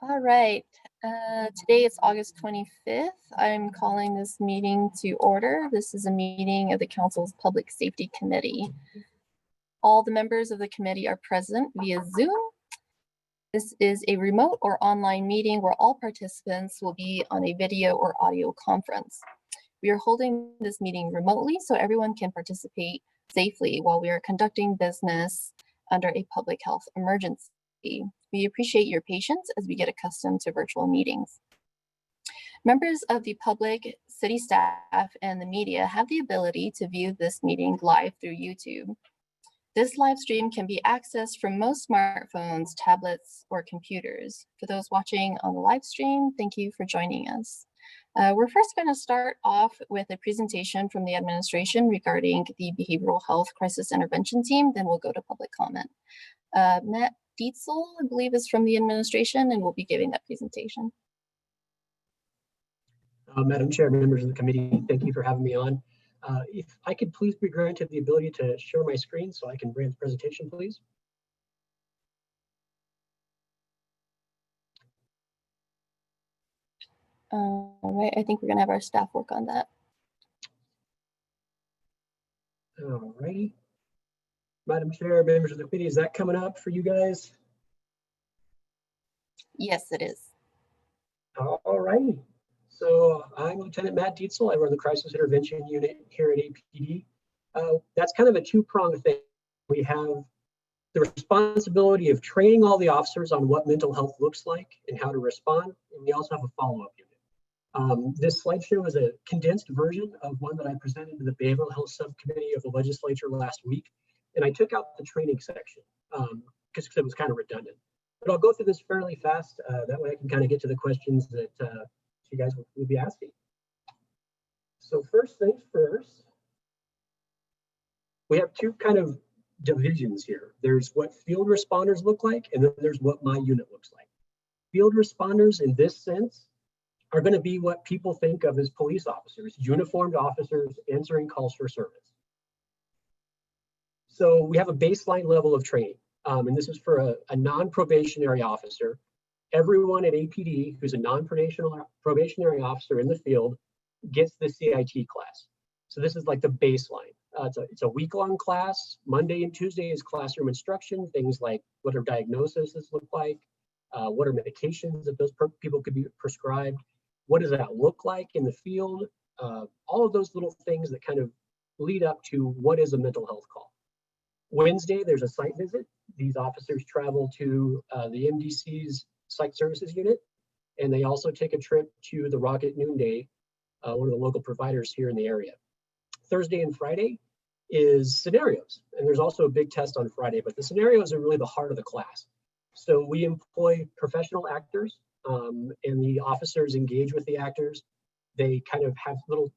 All right, today it's August 25th. I'm calling this meeting to order. This is a meeting of the Council's Public Safety Committee. All the members of the committee are present via Zoom. This is a remote or online meeting where all participants will be on a video or audio conference. We are holding this meeting remotely so everyone can participate safely while we are conducting business under a public health emergency. We appreciate your patience as we get accustomed to virtual meetings. Members of the public, city staff, and the media have the ability to view this meeting live through YouTube. This live stream can be accessed from most smartphones, tablets, or computers. For those watching on the live stream, thank you for joining us. We're first going to start off with a presentation from the administration regarding the Behavioral Health Crisis Intervention Team, then we'll go to public comment. Matt Dietzel, I believe, is from the administration and will be giving that presentation. Madam Chair, members of the committee, thank you for having me on. If I could please be granted the ability to share my screen so I can bring the presentation, please. All right, I think we're going to have our staff work on that. All righty. Madam Chair, members of the committee, is that coming up for you guys? Yes, it is. All righty. So I'm Lieutenant Matt Dietzel. I run the Crisis Intervention Unit here at APD. That's kind of a two-pronged thing. We have the responsibility of training all the officers on what mental health looks like and how to respond, and we also have a follow-up unit. This slideshow is a condensed version of one that I presented to the Behavioral Health Subcommittee of the legislature last week, and I took out the training section because it was kind of redundant. But I'll go through this fairly fast. That way I can kind of get to the questions that you guys will be asking. So first things first, we have two kind of divisions here. There's what field responders look like, and then there's what my unit looks like. Field responders in this sense are going to be what people think of as police officers, uniformed officers answering calls for service. So we have a baseline level of training, and this is for a non-probationary officer. Everyone at APD who's a non-probationary officer in the field gets the CIT class. So this is like the baseline. It's a week-long class. Monday and Tuesday is classroom instruction, things like what our diagnoses look like, what are medications that those people could be prescribed, what does that look like in the field, all of those little things that kind of lead up to what is a mental health call. Wednesday, there's a site visit. These officers travel to the MDC's Psych Services Unit, and they also take a trip to the Rocket Noonday, one of the local providers here in the area. Thursday and Friday is scenarios, and there's also a big test on Friday, but the scenarios are really the heart of the class. So we employ professional actors, and the officers engage with the actors. They kind of have little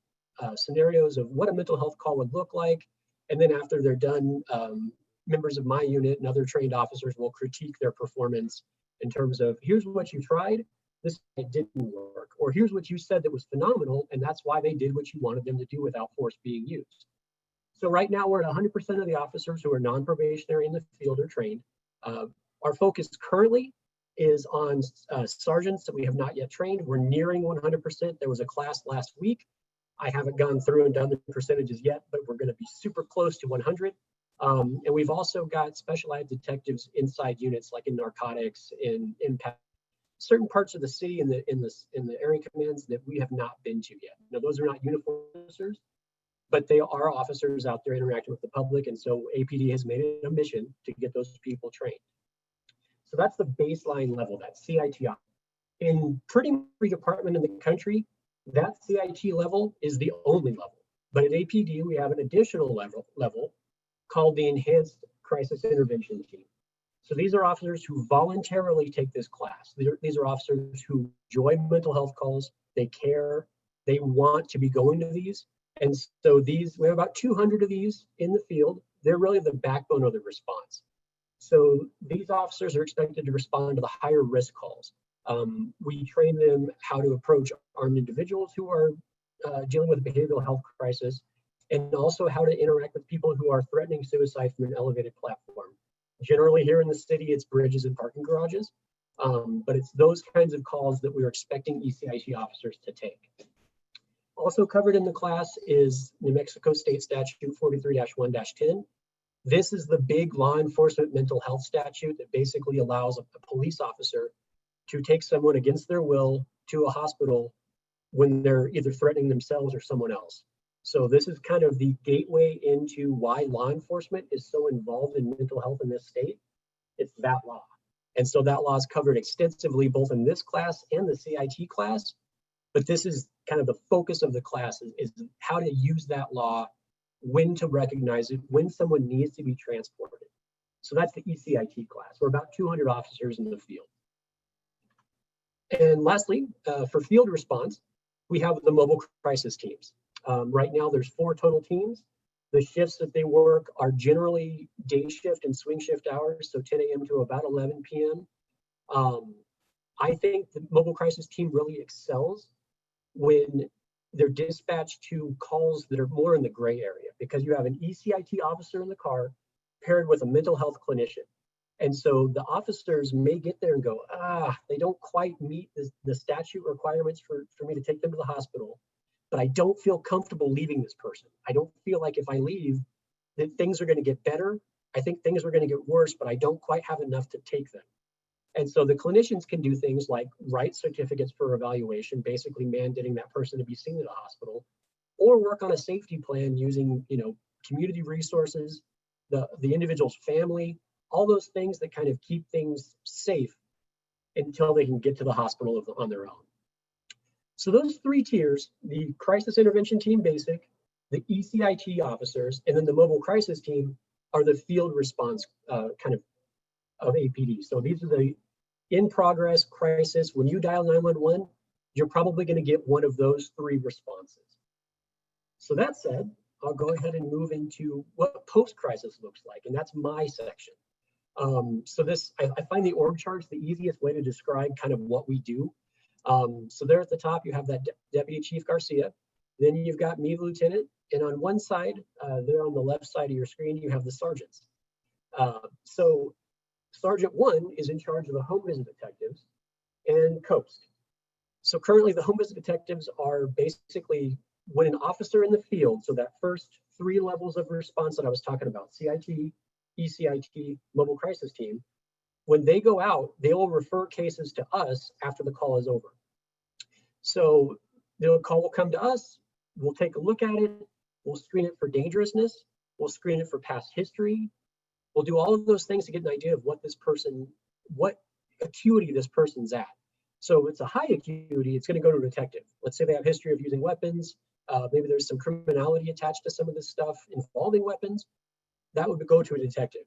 scenarios of what a mental health call would look like, and then after they're done, members of my unit and other trained officers will critique their performance in terms of, here's what you tried, this didn't work, or here's what you said that was phenomenal, and that's why they did what you wanted them to do without force being used. So right now we're at 100% of the officers who are non-probationary in the field are trained. Our focus currently is on sergeants that we have not yet trained. We're nearing 100%. There was a class last week. I haven't gone through and done the percentages yet, but we're going to be super close to 100. And we've also got specialized detectives inside units like in narcotics, in impact, certain parts of the city in the area commands that we have not been to yet. Now, those are not uniformed officers, but they are officers out there interacting with the public. And so APD has made it a mission to get those people trained. So that's the baseline level, that CIT. In pretty much every department in the country, that CIT level is the only level. But at APD, we have an additional level called the Enhanced Crisis Intervention Team. So these are officers who voluntarily take this class. These are officers who enjoy mental health calls, they care, they want to be going to these. And so we have about 200 of these in the field. They're really the backbone of the response. So these officers are expected to respond to the higher risk calls. We train them how to approach armed individuals who are dealing with a behavioral health crisis, and also how to interact with people who are threatening suicide from an elevated platform. Generally here in the city, it's bridges and parking garages. But it's those kinds of calls that we're expecting ECIT officers to take. Also covered in the class is New Mexico State Statute 43-1-10. This is the big law enforcement mental health statute that basically allows a police officer to take someone against their will to a hospital when they're either threatening themselves or someone else. So this is kind of the gateway into why law enforcement is so involved in mental health in this state. It's that law. And so that law is covered extensively both in this class and the CIT class. But this is kind of the focus of the class is how to use that law, when to recognize it, when someone needs to be transported. So that's the ECIT class. We're about 200 officers in the field. And lastly, for field response, we have the mobile crisis teams. Right now, there's 4 total teams. The shifts that they work are generally day shift and swing shift hours, so 10 a.m. to about 11 p.m. I think the mobile crisis team really excels when they're dispatched to calls that are more in the gray area, because you have an ECIT officer in the car paired with a mental health clinician. And so the officers may get there and go, they don't quite meet the statute requirements for me to take them to the hospital, but I don't feel comfortable leaving this person. I don't feel like if I leave that things are going to get better. I think things are going to get worse, but I don't quite have enough to take them. And so the clinicians can do things like write certificates for evaluation, basically mandating that person to be seen at a hospital, or work on a safety plan using, community resources, the individual's family, all those things that kind of keep things safe until they can get to the hospital on their own. So those 3 tiers, the crisis intervention team basic, the ECIT officers, and then the mobile crisis team are the field response of APD. So these are the in progress crisis. When you dial 911, you're probably going to get one of those 3 responses. So that said, I'll go ahead and move into what post-crisis looks like, and that's my section. So this, I find the org chart's the easiest way to describe kind of what we do. So there at the top, you have that Deputy Chief Garcia. Then you've got me, the lieutenant, and on one side, there on the left side of your screen, you have the sergeants. So Sergeant 1 is in charge of the home visit detectives and Coast. So currently the home visit detectives are basically when an officer in the field, so that first 3 levels of response that I was talking about, CIT, ECIT, mobile crisis team, when they go out, they will refer cases to us after the call is over. So the call will come to us, we'll take a look at it, we'll screen it for dangerousness, we'll screen it for past history, we'll do all of those things to get an idea of what acuity this person's at. So if it's a high acuity, it's going to go to a detective. Let's say they have history of using weapons, maybe there's some criminality attached to some of this stuff involving weapons, that would go to a detective.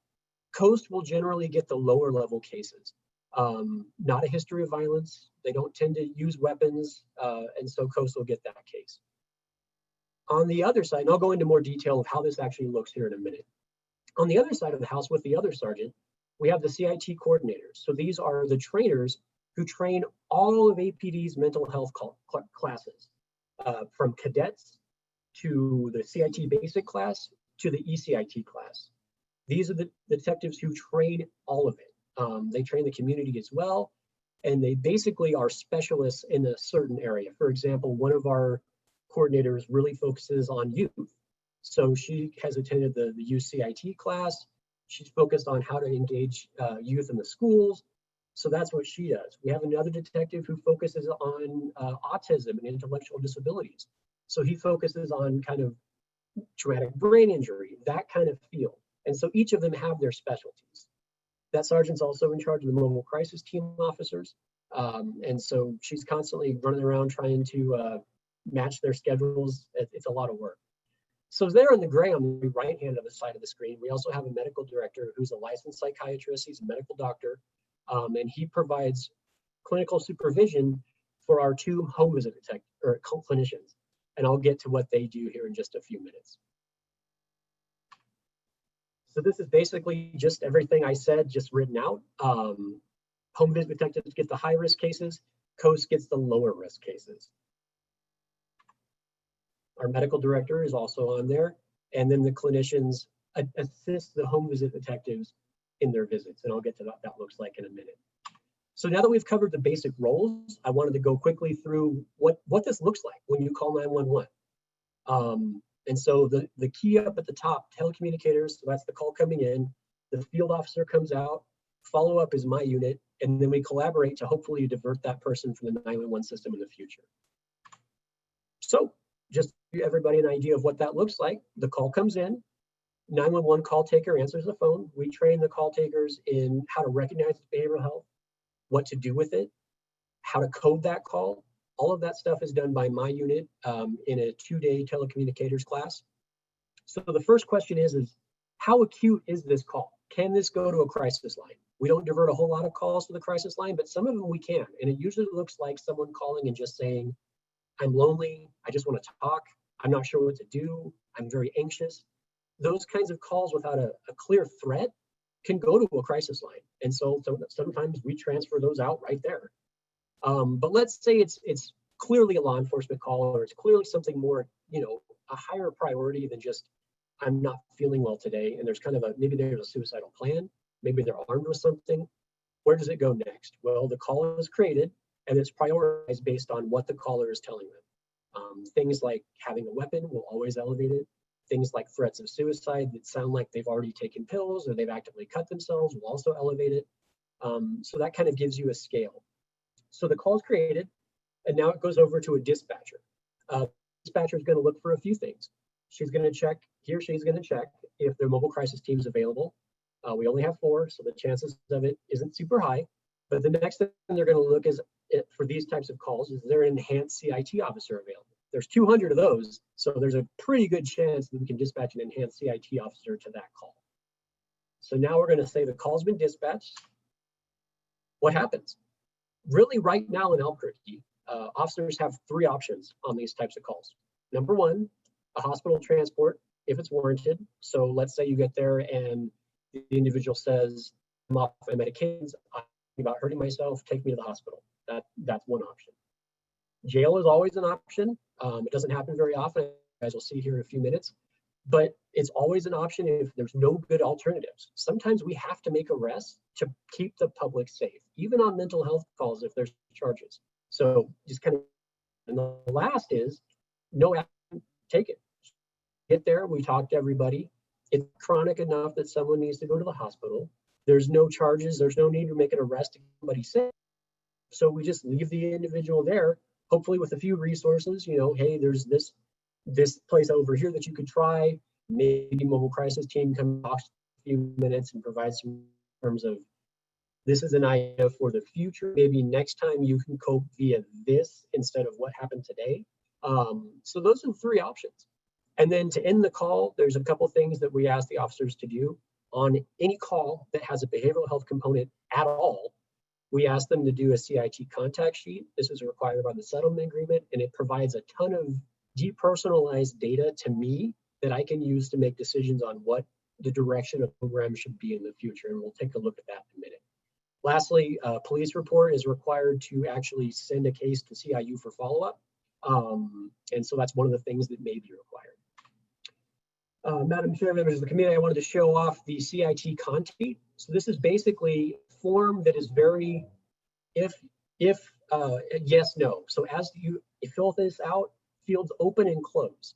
Coast will generally get the lower level cases. Not a history of violence. They don't tend to use weapons, and so Coast will get that case. On the other side, and I'll go into more detail of how this actually looks here in a minute. On the other side of the house with the other sergeant, we have the CIT coordinators. So these are the trainers who train all of APD's mental health classes, from cadets to the CIT basic class to the ECIT class. These are the detectives who train all of it. They train the community as well, and they basically are specialists in a certain area. For example, one of our coordinators really focuses on youth. So she has attended the UCIT class. She's focused on how to engage youth in the schools. So that's what she does. We have another detective who focuses on autism and intellectual disabilities. So he focuses on kind of traumatic brain injury, that kind of field. And so each of them have their specialties. That sergeant's also in charge of the mobile crisis team officers. And so she's constantly running around trying to match their schedules. It's a lot of work. So there in the gray on the right hand of the side of the screen, we also have a medical director who's a licensed psychiatrist. He's a medical doctor, and he provides clinical supervision for our 2 home visit clinicians. And I'll get to what they do here in just a few minutes. So this is basically just everything I said, just written out. Home visit detectives get the high risk cases, Coast gets the lower risk cases. Our medical director is also on there, and then the clinicians assist the home visit detectives in their visits, and I'll get to what that looks like in a minute. So now that we've covered the basic roles, I wanted to go quickly through what this looks like when you call 911. And so the key up at the top, telecommunicators, so that's the call coming in, the field officer comes out, follow-up is my unit, and then we collaborate to hopefully divert that person from the 911 system in the future. So just to give everybody an idea of what that looks like, the call comes in, 911 call taker answers the phone. We train the call takers in how to recognize behavioral health, what to do with it, how to code that call. All of that stuff is done by my unit in a 2-day telecommunicators class. So the first question is how acute is this call? Can this go to a crisis line? We don't divert a whole lot of calls to the crisis line, but some of them we can. And it usually looks like someone calling and just saying, I'm lonely, I just want to talk, I'm not sure what to do, I'm very anxious. Those kinds of calls without a clear threat can go to a crisis line. And so sometimes we transfer those out right there. But let's say it's clearly a law enforcement call, or it's clearly something more, a higher priority than just, I'm not feeling well today. And there's kind of maybe there's a suicidal plan, maybe they're armed with something. Where does it go next? Well, the call is created and it's prioritized based on what the caller is telling them. Things like having a weapon will always elevate it. Things like threats of suicide that sound like they've already taken pills or they've actively cut themselves will also elevate it. So that kind of gives you a scale. So the call is created, and now it goes over to a dispatcher. Dispatcher is going to look for a few things. She's going to check, he or she's going to check if their mobile crisis team is available. We only have 4, so the chances of it isn't super high. But the next thing they're going to look is for these types of calls, is there an enhanced CIT officer available? There's 200 of those, so there's a pretty good chance that we can dispatch an enhanced CIT officer to that call. So now we're going to say the call's been dispatched. What happens? Really, right now in Albuquerque, officers have 3 options on these types of calls. Number 1, a hospital transport if it's warranted. So let's say you get there and the individual says, I'm off my medications, I'm thinking about hurting myself, take me to the hospital. That's one option. Jail is always an option. It doesn't happen very often, as you'll see here in a few minutes, but it's always an option if there's no good alternatives. Sometimes we have to make arrests to keep the public safe, even on mental health calls if there's charges. So just kind of, and the last is no action, take it. Get there, we talk to everybody. It's chronic enough that someone needs to go to the hospital. There's no charges, there's no need to make an arrest to get somebody sick. So we just leave the individual there, hopefully with a few resources, hey, there's this place over here that you could try. Maybe mobile crisis team comes talk a few minutes and provides some terms of, this is an idea for the future. Maybe next time you can cope via this instead of what happened today. So those are the 3 options. And then to end the call, there's a couple things that we ask the officers to do. On any call that has a behavioral health component at all, we ask them to do a CIT contact sheet. This is required by the settlement agreement, and it provides a ton of depersonalized data to me that I can use to make decisions on what the direction of the program should be in the future. And we'll take a look at that in a minute. Lastly, a police report is required to actually send a case to CIU for follow-up. And so that's one of the things that may be required. Madam Chair, members of the committee, I wanted to show off the CIT Conte. So this is basically a form that is very, if yes, no. So as you fill this out, fields open and close.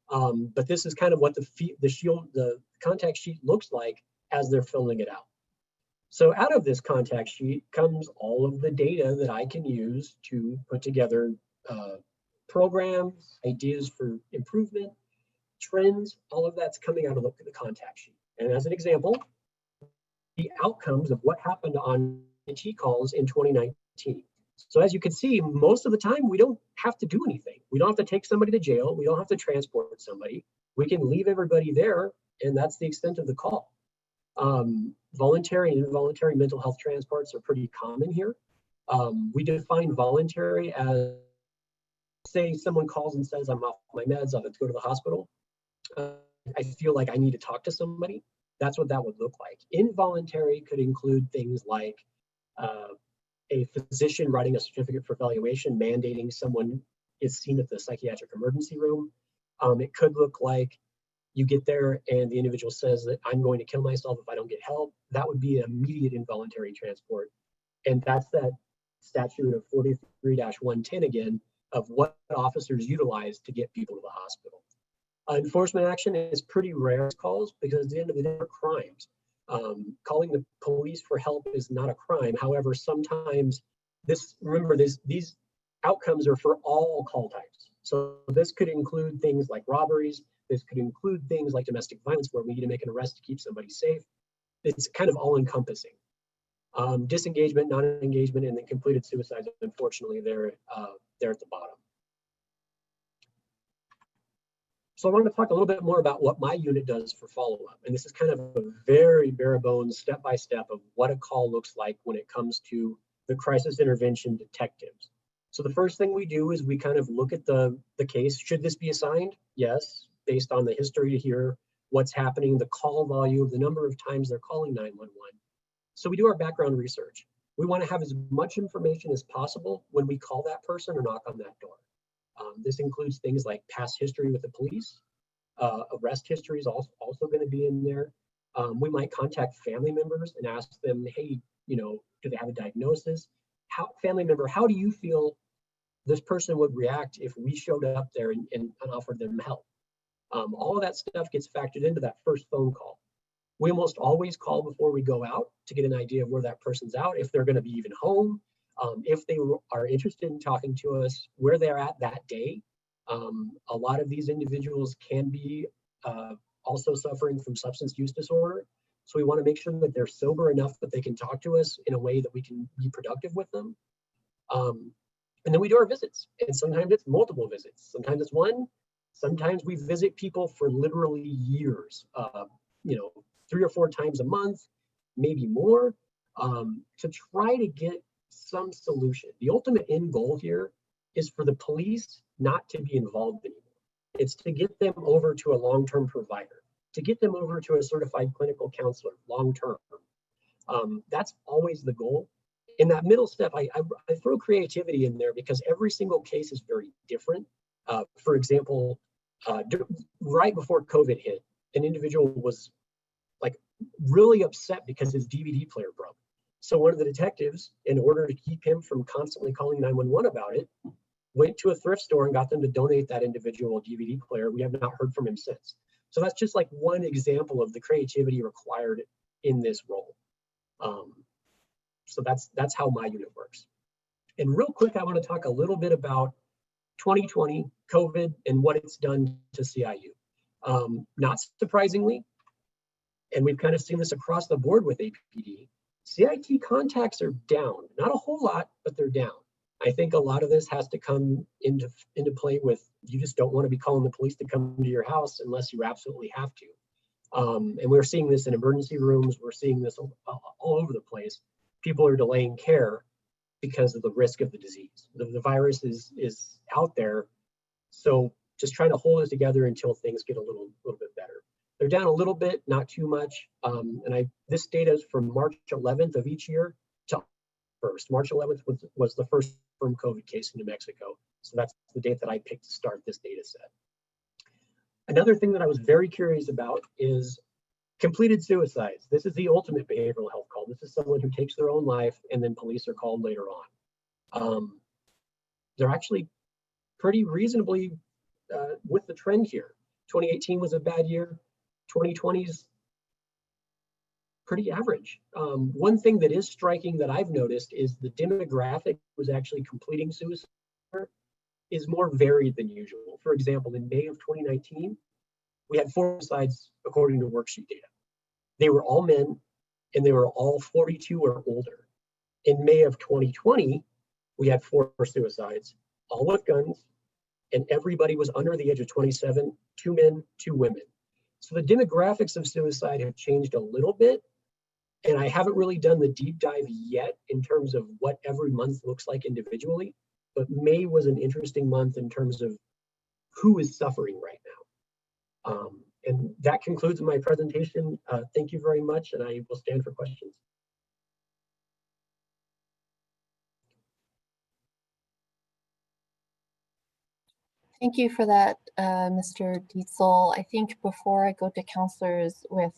But this is kind of what the contact sheet looks like as they're filling it out. So out of this contact sheet comes all of the data that I can use to put together programs, ideas for improvement, trends, all of that's coming out of the contact sheet. And as an example, the outcomes of what happened on CIT calls in 2019. So as you can see, most of the time, we don't have to do anything. We don't have to take somebody to jail. We don't have to transport somebody. We can leave everybody there, and that's the extent of the call. Voluntary and involuntary mental health transports are pretty common here. We define voluntary as, say someone calls and says, I'm off my meds, I have to go to the hospital. I feel like I need to talk to somebody. That's what that would look like. Involuntary could include things like a physician writing a certificate for evaluation, mandating someone is seen at the psychiatric emergency room. It could look like you get there and the individual says that I'm going to kill myself if I don't get help. That would be an immediate involuntary transport. And that's that statute of 43-110 again, of what officers utilize to get people to the hospital. Enforcement action is pretty rare calls because at the end of the day, they're crimes. Calling the police for help is not a crime. However, sometimes these outcomes are for all call types. So this could include things like robberies. This could include things like domestic violence where we need to make an arrest to keep somebody safe. It's kind of all encompassing. Disengagement, non-engagement, and then completed suicides, unfortunately, they're at the bottom. So I wanted to talk a little bit more about what my unit does for follow-up. And this is kind of a very bare bones step-by-step of what a call looks like when it comes to the crisis intervention detectives. So the first thing we do is we kind of look at the case. Should this be assigned? Yes, based on the history to hear what's happening, the call volume, the number of times they're calling 911. So we do our background research. We want to have as much information as possible when we call that person or knock on that door. This includes things like past history with the police. Arrest history is also going to be in there. We might contact family members and ask them, hey, do they have a diagnosis? Family member, how do you feel this person would react if we showed up there and offered them help? All of that stuff gets factored into that first phone call. We almost always call before we go out to get an idea of where that person's out, if they're going to be even home, if they are interested in talking to us, where they're at that day. A lot of these individuals can be also suffering from substance use disorder. So we want to make sure that they're sober enough that they can talk to us in a way that we can be productive with them. And then we do our visits. And sometimes it's multiple visits. Sometimes it's one. Sometimes we visit people for literally years, 3 or 4 times a month, maybe more, to try to get some solution. The ultimate end goal here is for the police not to be involved anymore. It's to get them over to a long-term provider, to get them over to a certified clinical counselor long-term. That's always the goal. In that middle step, I throw creativity in there because every single case is very different. For example, right before COVID hit, an individual was really upset because his DVD player broke. So one of the detectives, in order to keep him from constantly calling 911 about it, went to a thrift store and got them to donate that individual DVD player. We have not heard from him since. So that's just like one example of the creativity required in this role. So that's how my unit works. And real quick, I want to talk a little bit about 2020, COVID, and what it's done to CIU. Not surprisingly, and we've kind of seen this across the board with APD, CIT contacts are down. Not a whole lot, but they're down. I think a lot of this has to come into play with you just don't want to be calling the police to come to your house unless you absolutely have to. And we're seeing this in emergency rooms. We're seeing this all over the place. People are delaying care because of the risk of the disease. The virus is out there. So just trying to hold it together until things get a little bit better. They're down a little bit, not too much. This data is from March 11th of each year to first. March 11th was the first confirmed COVID case in New Mexico. So that's the date that I picked to start this data set. Another thing that I was very curious about is completed suicides. This is the ultimate behavioral health call. This is someone who takes their own life and then police are called later on. They're actually pretty reasonably with the trend here. 2018 was a bad year. 2020 is pretty average. One thing that is striking that I've noticed is the demographic was actually completing suicide is more varied than usual. For example, in May of 2019, we had 4 suicides according to worksheet data. They were all men and they were all 42 or older. In May of 2020, we had 4 suicides, all with guns, and everybody was under the age of 27, 2 men, 2 women. So the demographics of suicide have changed a little bit, and I haven't really done the deep dive yet in terms of what every month looks like individually, but May was an interesting month in terms of who is suffering right now. And that concludes my presentation. Thank you very much, and I will stand for questions. Thank you for that, Mr. Dietzel. I think before I go to counselors with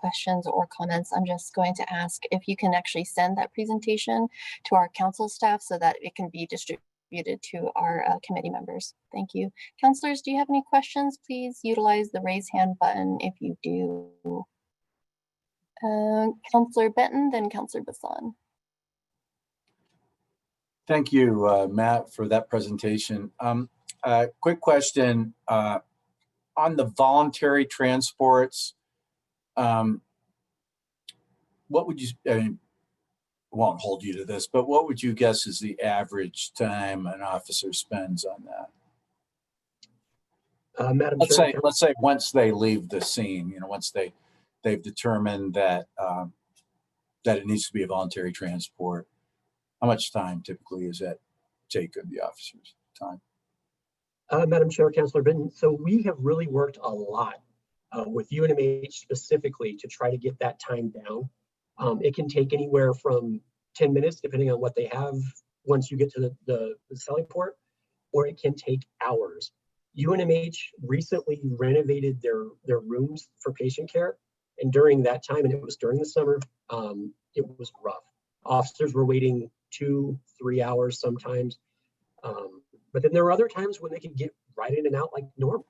questions or comments, I'm just going to ask if you can actually send that presentation to our council staff so that it can be distributed to our committee members. Thank you. Councilors, do you have any questions? Please utilize the raise hand button if you do. Councilor Benton, then Councilor Bassan. Thank you, Matt, for that presentation. Quick question on the voluntary transports. What would you, I mean, won't hold you to this, but what would you guess is the average time an officer spends on that? Madam Let's Chair, say once they leave the scene, you know, once they've determined that that it needs to be a voluntary transport. How much time typically is that take of the officer's time? Madam Chair, Councilor Benton, so we have really worked a lot with UnMH specifically to try to get that time down. It can take anywhere from 10 minutes, depending on what they have once you get to the selling port, or it can take hours. UnMH recently renovated their rooms for patient care. And during that time, and it was during the summer, it was rough. Officers were waiting 2-3 hours sometimes. But then there were other times when they could get right in and out like normal.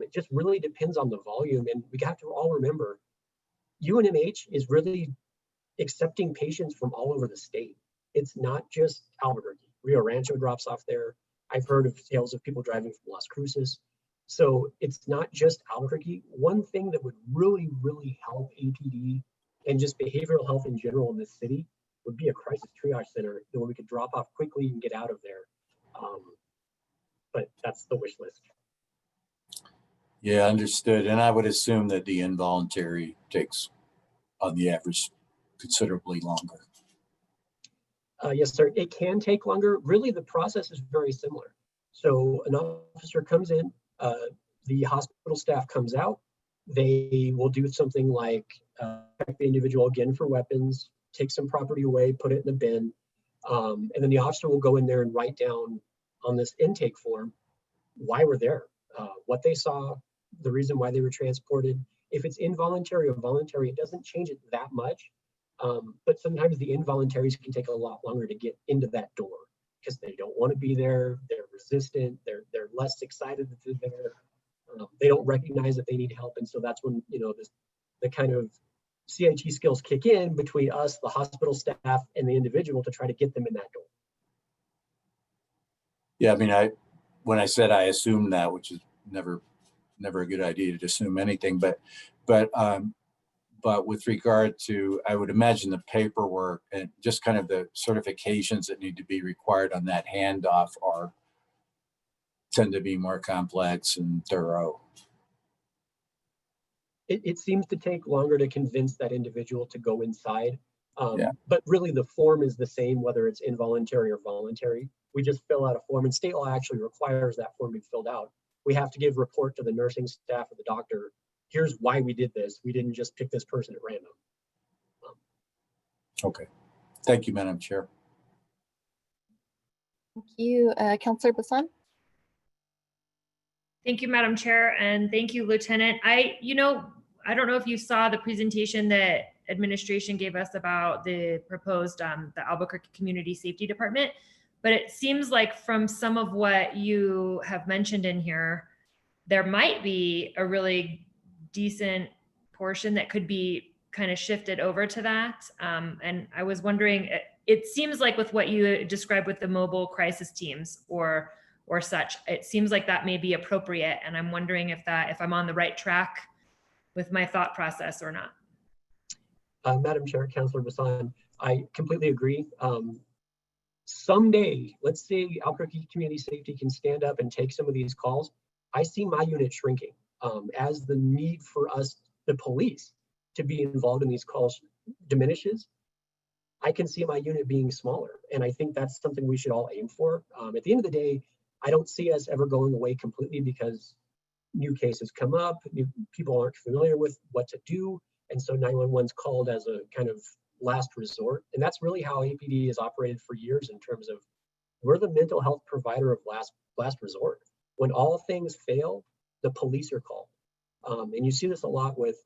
It just really depends on the volume. And we have to all remember, UnMH is really accepting patients from all over the state. It's not just Albuquerque. Rio Rancho drops off there. I've heard of tales of people driving from Las Cruces. So it's not just Albuquerque. One thing that would really, really help APD and just behavioral health in general in this city would be a crisis triage center where we could drop off quickly and get out of there. But that's the wish list. Yeah, understood. And I would assume that the involuntary takes, on the average, considerably longer. Yes, sir. It can take longer. Really, the process is very similar. So an officer comes in, the hospital staff comes out. They will do something like check the individual again for weapons, take some property away, put it in the bin, and then the officer will go in there and write down on this intake form why we're there, what they saw, the reason why they were transported. If it's involuntary or voluntary, it doesn't change it that much. But sometimes the involuntaries can take a lot longer to get into that door because they don't want to be there. They're resistant. They're less excited that they're there. They don't recognize that they need help, and so that's when the kind of CIT skills kick in between us, the hospital staff, and the individual to try to get them in that door. Yeah, I mean, when I said I assumed that, which is never a good idea to assume anything, but with regard to, I would imagine the paperwork and just kind of the certifications that need to be required on that handoff tend to be more complex and thorough. It seems to take longer to convince that individual to go inside. Yeah. But really the form is the same, whether it's involuntary or voluntary. We just fill out a form, and state law actually requires that form to be filled out. We have to give report to the nursing staff or the doctor. Here's why we did this. We didn't just pick this person at random. Okay. Thank you, Madam Chair. Thank you. Councilor Bassan. Thank you, Madam Chair, and thank you, Lieutenant. I don't know if you saw the presentation that administration gave us about the proposed the Albuquerque Community Safety Department, but it seems like from some of what you have mentioned in here, there might be a really decent portion that could be kind of shifted over to that. And I was wondering, it seems like with what you described with the mobile crisis teams or such, it seems like that may be appropriate. And I'm wondering if I'm on the right track with my thought process or not. Madam Chair, Councilor Bassan, I completely agree. Someday, let's say Albuquerque Community Safety can stand up and take some of these calls. I see my unit shrinking as the need for us, the police, to be involved in these calls diminishes. I can see my unit being smaller, and I think that's something we should all aim for. At the end of the day, I don't see us ever going away completely because new cases come up, people aren't familiar with what to do, and so 911's called as a kind of last resort. And that's really how APD has operated for years in terms of we're the mental health provider of last resort. When all things fail, the police are called. And you see this a lot with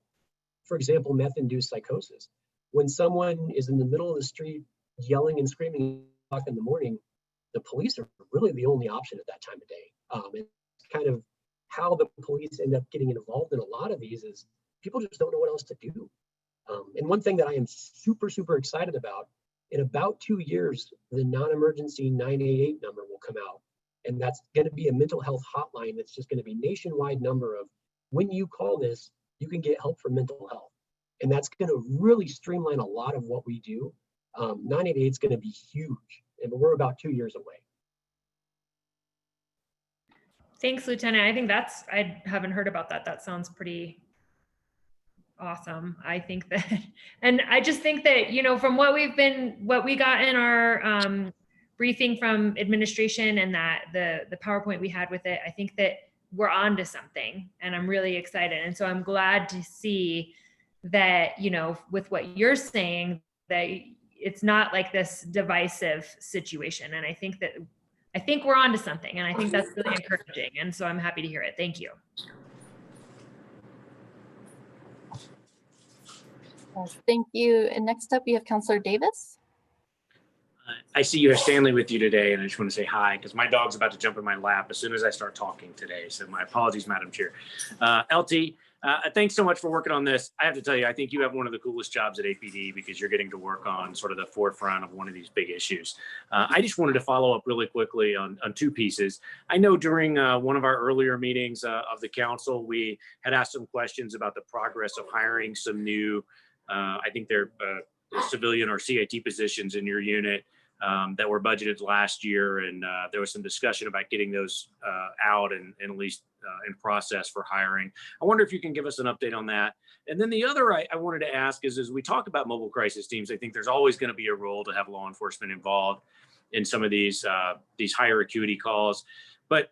for example, meth-induced psychosis. When someone is in the middle of the street yelling and screaming in the morning, the police are really the only option at that time of day. It's kind of how the police end up getting involved in a lot of these is people just don't know what else to do. And one thing that I am super, super excited about, in about 2 years, the non-emergency 988 number will come out. And that's going to be a mental health hotline that's just going to be nationwide number of when you call this, you can get help for mental health. And that's going to really streamline a lot of what we do. 988 is going to be huge, and we're about 2 years away. Thanks, Lieutenant. I think I haven't heard about that. That sounds pretty awesome. I think that, and I just think that, from what we got in our briefing from administration and that the PowerPoint we had with it, I think that we're on to something, and I'm really excited. And so I'm glad to see that, with what you're saying, that it's not like this divisive situation. And I think we're on to something, and I think that's really encouraging. And so I'm happy to hear it. Thank you. Yes, thank you. And next up, we have Councilor Davis. I see you have Stanley with you today, and I just want to say hi because my dog's about to jump in my lap as soon as I start talking today. So my apologies, Madam Chair. LT, thanks so much for working on this. I have to tell you, I think you have one of the coolest jobs at APD because you're getting to work on sort of the forefront of one of these big issues. I just wanted to follow up really quickly on two pieces. I know during one of our earlier meetings of the council, we had asked some questions about the progress of hiring some new, I think they're civilian or CIT positions in your unit that were budgeted last year. And there was some discussion about getting those out and at least in process for hiring. I wonder if you can give us an update on that. And then the other I wanted to ask is, as we talk about mobile crisis teams, I think there's always going to be a role to have law enforcement involved in some of these higher acuity calls. But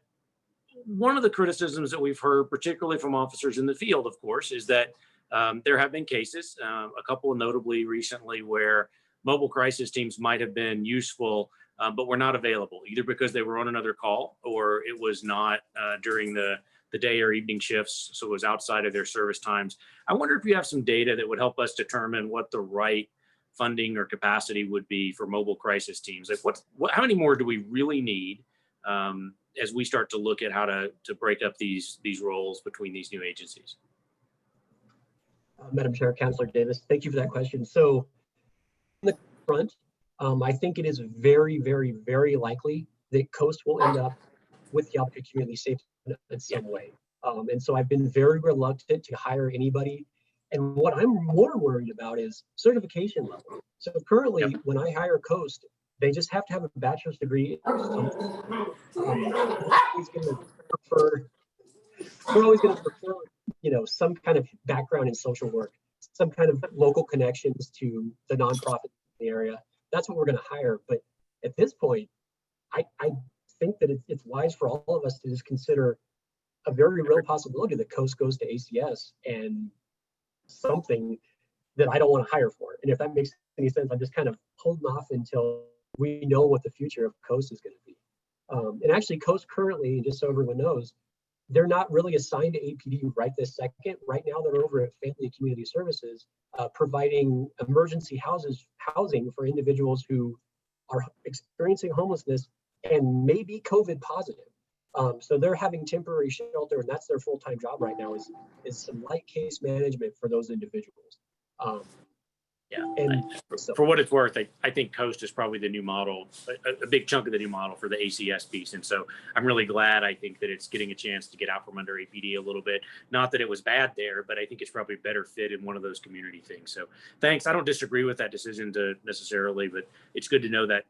one of the criticisms that we've heard, particularly from officers in the field, of course, is that there have been cases, a couple notably recently, where mobile crisis teams might have been useful, but were not available, either because they were on another call or it was not during the day or evening shifts, so it was outside of their service times. I wonder if you have some data that would help us determine what the right funding or capacity would be for mobile crisis teams. Like how many more do we really need as we start to look at how to break up these roles between these new agencies? Madam Chair, Councilor Davis, thank you for that question. So on the front, I think it is very, very, very likely that Coast will end up with the Albuquerque Community Safety in some way. And so I've been very reluctant to hire anybody. And what I'm more worried about is certification level. So currently, when I hire Coast, they just have to have a bachelor's degree in something. We're always going to prefer, some kind of background in social work, some kind of local connections to the nonprofit in the area. That's what we're going to hire. But at this point, I think that it's wise for all of us to just consider a very real possibility that Coast goes to ACS and something that I don't want to hire for. And if that makes any sense, I'm just kind of holding off until we know what the future of Coast is going to be. And actually, Coast currently, just so everyone knows, they're not really assigned to APD right this second. Right now, they're over at Family and Community Services, providing emergency housing for individuals who are experiencing homelessness and may be COVID positive. So they're having temporary shelter, and that's their full-time job right now, is some light case management for those individuals. For what it's worth, I think Coast is probably the new model, a big chunk of the new model for the ACS piece. And so I'm really glad, I think, that it's getting a chance to get out from under APD a little bit. Not that it was bad there, but I think it's probably better fit in one of those community things. So thanks. I don't disagree with that decision necessarily, but it's good to know that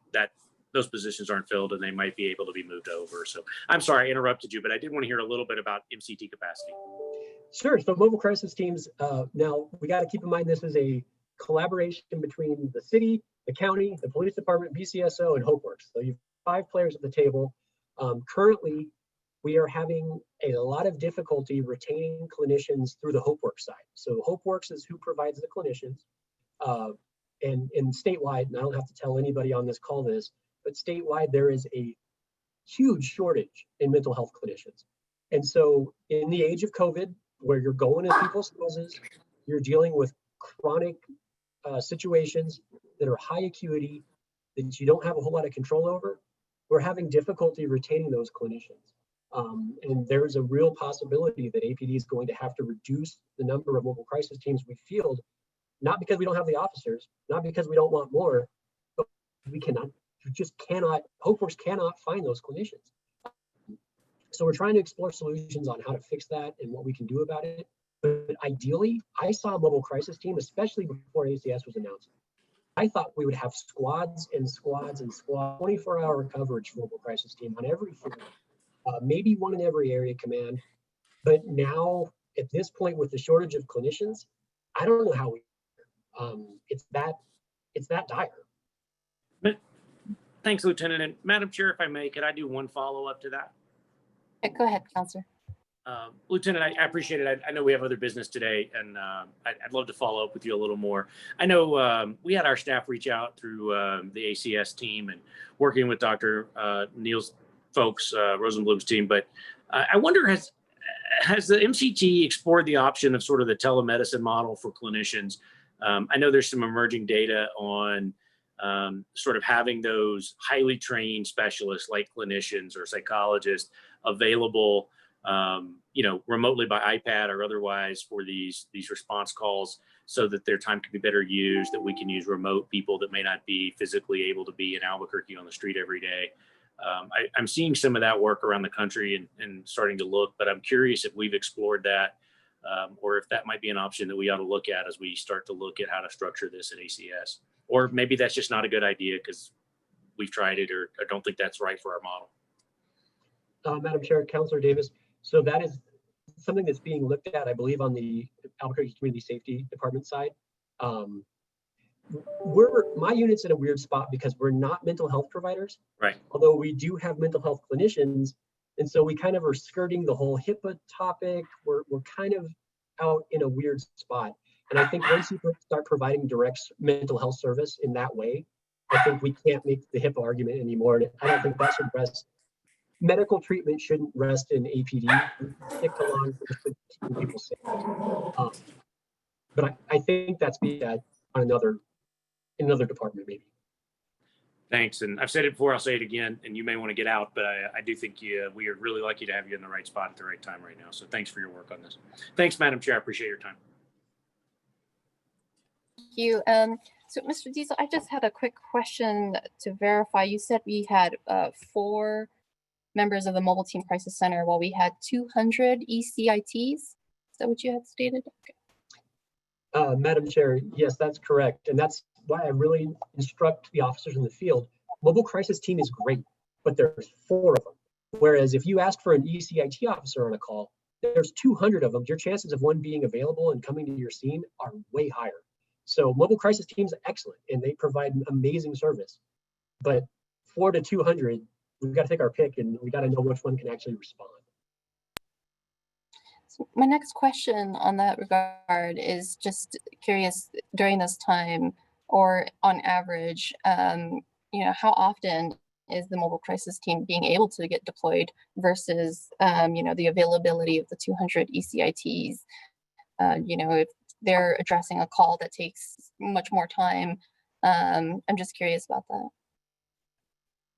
those positions aren't filled and they might be able to be moved over. So I'm sorry I interrupted you, but I did want to hear a little bit about MCT capacity. Sure. So mobile crisis teams, now we got to keep in mind this is a collaboration between the city, the county, the police department, BCSO, and HopeWorks. So you have 5 players at the table. Currently, we are having a lot of difficulty retaining clinicians through the HopeWorks side. So HopeWorks is who provides the clinicians. And statewide, and I don't have to tell anybody on this call this, but statewide, there is a huge shortage in mental health clinicians. And so in the age of COVID, where you're going to people's houses, You're dealing with chronic situations that are high acuity, that you don't have a whole lot of control over. We're having difficulty retaining those clinicians. And there's a real possibility that APD is going to have to reduce the number of mobile crisis teams we field, not because we don't have the officers, not because we don't want more, but we just cannot, Hope Force cannot find those clinicians. So we're trying to explore solutions on how to fix that and what we can do about it. But ideally, I saw a mobile crisis team, especially before ACS was announced. I thought we would have squads and squads and squads, 24-hour coverage for mobile crisis team on every field, maybe one in every area command. But now, at this point, with the shortage of clinicians, I don't know how we. It's that dire. But thanks, Lieutenant. And Madam Chair, if I may, could I do one follow-up to that? Yeah, go ahead, Counselor. Lieutenant, I appreciate it. I know we have other business today, and I'd love to follow up with you a little more. I know we had our staff reach out through the ACS team and working with Dr. Neil's folks, Rosenblum's team, but I wonder, has the MCT explored the option of sort of the telemedicine model for clinicians? I know there's some emerging data on sort of having those highly trained specialists like clinicians or psychologists available, remotely by iPad or otherwise for these response calls, so that their time can be better used, that we can use remote people that may not be physically able to be in Albuquerque on the street every day. I'm seeing some of that work around the country and starting to look, but I'm curious if we've explored that, or if that might be an option that we ought to look at as we start to look at how to structure this at ACS. Or maybe that's just not a good idea because we've tried it or don't think that's right for our model. Madam Chair, Councilor Davis, so that is something that's being looked at, I believe, on the Albuquerque Community Safety Department side. My unit's in a weird spot because we're not mental health providers, right? Although we do have mental health clinicians, and so we kind of are skirting the whole HIPAA topic. We're kind of out in a weird spot, and I think once you start providing direct mental health service in that way, I think we can't make the HIPAA argument anymore. And I don't think that should rest. Medical treatment shouldn't rest in APD. Stick to law enforcement, keeping people safe. But I think that's being on another department, maybe. Thanks. And I've said it before, I'll say it again, and you may want to get out, but I do think we are really lucky to have you in the right spot at the right time right now. So thanks for your work on this. Thanks, Madam Chair. I appreciate your time. Thank you. So Mr. Diesel, I just had a quick question to verify. You said we had 4 members of the Mobile Team Crisis Center while we had 200 ECITs. Is that what you had stated? Okay. Madam Chair, yes, that's correct. And that's why I really instruct the officers in the field. Mobile crisis team is great, but there's 4 of them. Whereas if you ask for an ECIT officer on a call, there's 200 of them. Your chances of one being available and coming to your scene are way higher. So mobile crisis teams are excellent and they provide amazing service. But 4 to 200, we've got to take our pick and we got to know which one can actually respond. So my next question on that regard is just curious, during this time or on average, how often is the mobile crisis team being able to get deployed versus, the availability of the 200 ECITs? If they're addressing a call that takes much more time, I'm just curious about that.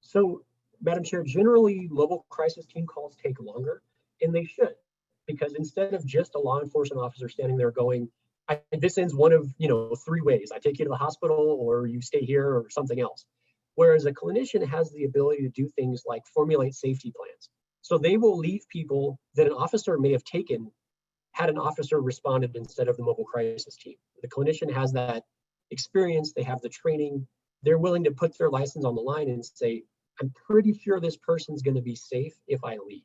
So, Madam Chair, generally mobile crisis team calls take longer, and they should, because instead of just a law enforcement officer standing there going, this ends one of 3 ways. I take you to the hospital, or you stay here, or something else. Whereas a clinician has the ability to do things like formulate safety plans. So they will leave people that an officer may have taken had an officer responded instead of the mobile crisis team. The clinician has that experience, they have the training, they're willing to put their license on the line and say, I'm pretty sure this person's going to be safe if I leave.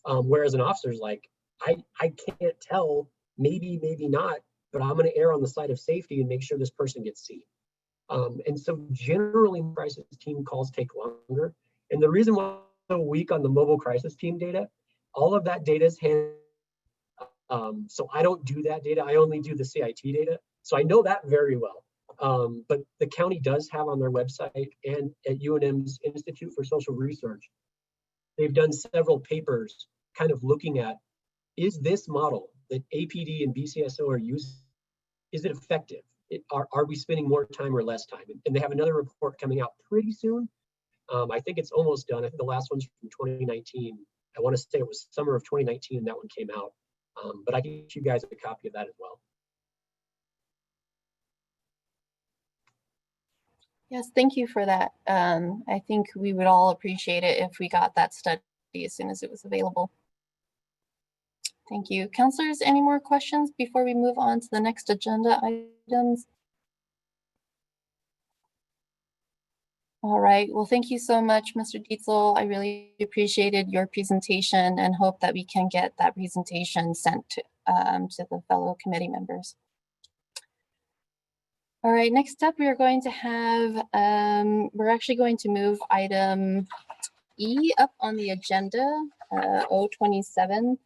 Whereas an officer's like, I can't tell, maybe not, but I'm going to err on the side of safety and make sure this person gets seen. And so generally crisis team calls take longer. And the reason why I'm so weak on the mobile crisis team data, all of that data is handled. So I don't do that data. I only do the CIT data. So I know that very well. But the county does have on their website and at UNM's Institute for Social Research, they've done several papers kind of looking at, is this model that APD and BCSO are using is it effective? Are we spending more time or less time? And they have another report coming out pretty soon. I think it's almost done. I think the last one's from 2019. I want to say it was summer of 2019 that one came out. But I can get you guys a copy of that as well. Yes, thank you for that. I think we would all appreciate it if we got that study as soon as it was available. Thank you. Counselors, any more questions before we move on to the next agenda items? All right, well, thank you so much, Mr. Dietzel. I really appreciated your presentation and hope that we can get that presentation sent to the fellow committee members. All right, next up, we are going to have, we're actually going to move item E up on the agenda, 027,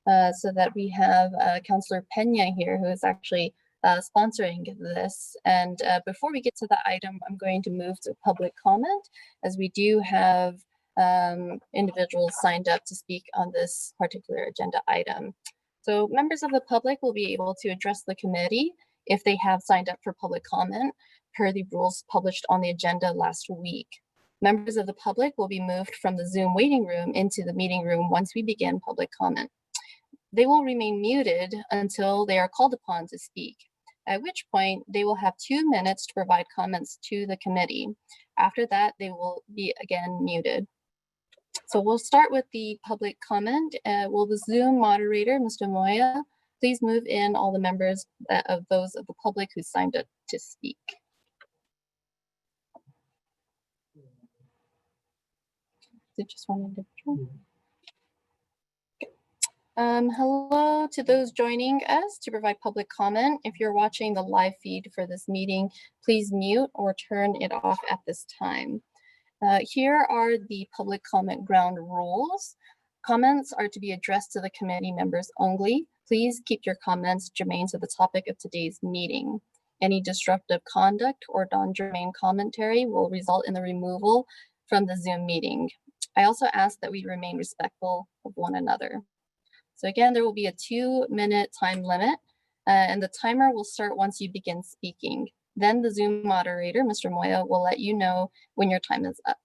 so that we have Councillor Pena here, who is actually sponsoring this. And before we get to the item, I'm going to move to public comment, as we do have individuals signed up to speak on this particular agenda item. So members of the public will be able to address the committee if they have signed up for public comment per the rules published on the agenda last week. Members of the public will be moved from the Zoom waiting room into the meeting room once we begin public comment. They will remain muted until they are called upon to speak, at which point they will have 2 minutes to provide comments to the committee. After that, they will be again muted. So we'll start with the public comment. Will the Zoom moderator, Mr. Moya, please move in all the members of those of the public who signed up to speak. Is it just one individual? Hello to those joining us to provide public comment. If you're watching the live feed for this meeting, please mute or turn it off at this time. Here are the public comment ground rules. Comments are to be addressed to the committee members only. Please keep your comments germane to the topic of today's meeting. Any disruptive conduct or non-germane commentary will result in the removal from the Zoom meeting. I also ask that we remain respectful of one another. So again, there will be a 2-minute time limit, and the timer will start once you begin speaking. Then the Zoom moderator, Mr. Moya, will let you know when your time is up.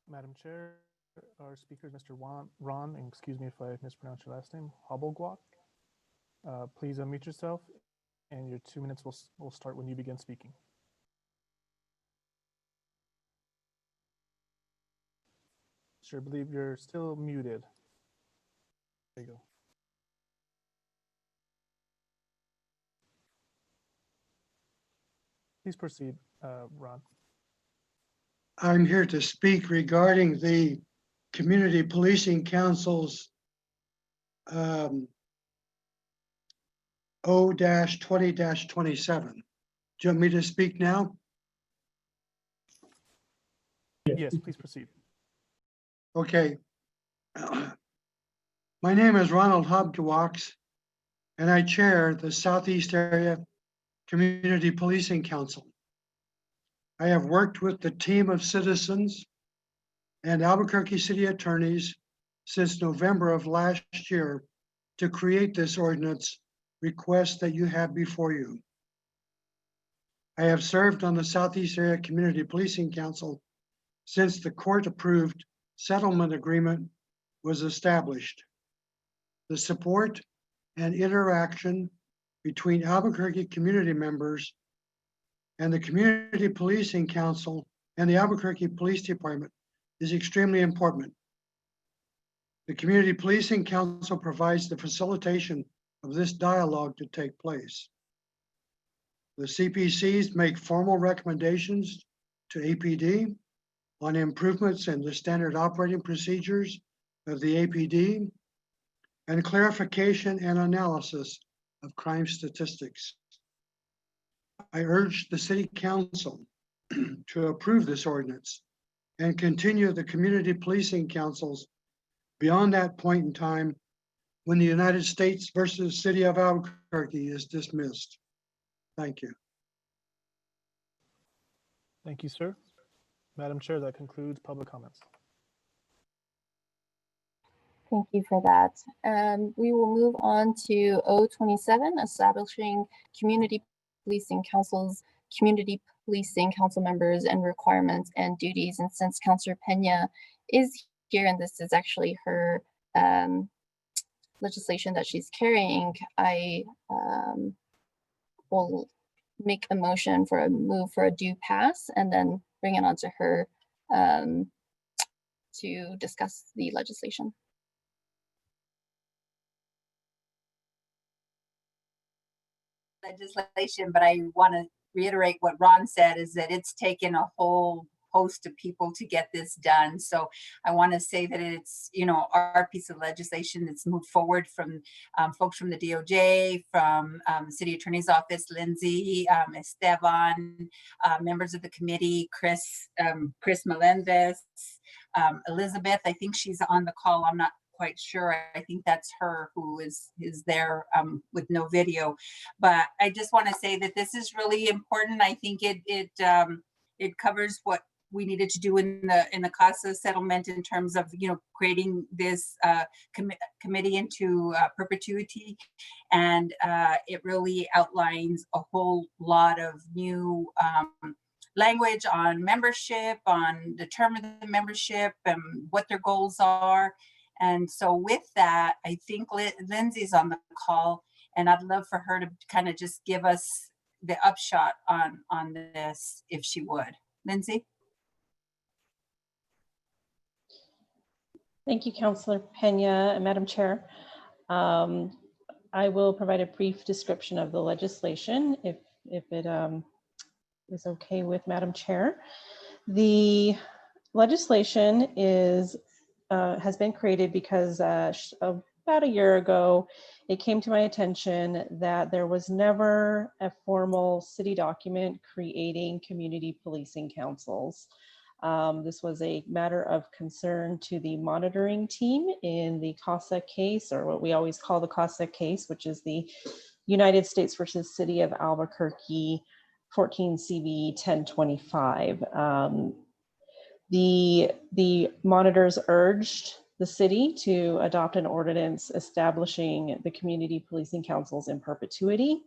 Madam Chair, our speaker is Mr. Ron, and excuse me if I mispronounce your last name, Hobblegwalk. Please unmute yourself, and your 2 minutes will start when you begin speaking. Sure, I believe you're still muted. There you go. Please proceed, Ron. I'm here to speak regarding the Community Policing Council's O-20-27. Do you want me to speak now? Yes, please proceed. Okay. My name is Ronald Hobgewachs, and I chair the Southeast Area Community Policing Council. I have worked with the team of citizens and Albuquerque city attorneys since November of last year to create this ordinance request that you have before you. I have served on the Southeast Area Community Policing Council since the court-approved settlement agreement was established. The support and interaction between Albuquerque community members and the Community Policing Council and the Albuquerque Police Department is extremely important. The Community Policing Council provides the facilitation of this dialogue to take place. The CPCs make formal recommendations to APD on improvements in the standard operating procedures of the APD and clarification and analysis of crime statistics. I urge the City Council to approve this ordinance and continue the Community Policing Councils beyond that point in time when the United States versus City of Albuquerque is dismissed. Thank you. Thank you, sir. Madam Chair, that concludes public comments. Thank you for that. We will move on to O27, establishing community policing councils, community policing council members and requirements and duties. And since Councillor Pena is here, and this is actually her legislation that she's carrying, I will make a motion for a move for a due pass and then bring it on to her to discuss the legislation. Legislation, but I want to reiterate what Ron said, is that it's taken a whole host of people to get this done. So I want to say that it's, you know, our piece of legislation that's moved forward from folks from the DOJ, from the City Attorney's Office, Lindsay, Esteban, members of the committee, Chris Melendez, Elizabeth, I think she's on the call. I'm not quite sure. I think that's her who is there with no video. But I just want to say that this is really important. I think it covers what we needed to do in the CASA settlement in terms of, you know, creating this committee into perpetuity, and it really outlines a whole lot of new language on membership, on the term of the membership, and what their goals are. And so with that, I think Lindsay's on the call, and I'd love for her to kind of just give us the upshot on this, if she would. Lindsay? Thank you, Councillor Pena and Madam Chair. I will provide a brief description of the legislation if it is okay with Madam Chair. The legislation has been created because about a year ago, it came to my attention that there was never a formal city document creating community policing councils. This was a matter of concern to the monitoring team in the CASA case, or what we always call the CASA case, which is the United States versus City of Albuquerque 14 CV 1025. The monitors urged the city to adopt an ordinance establishing the community policing councils in perpetuity.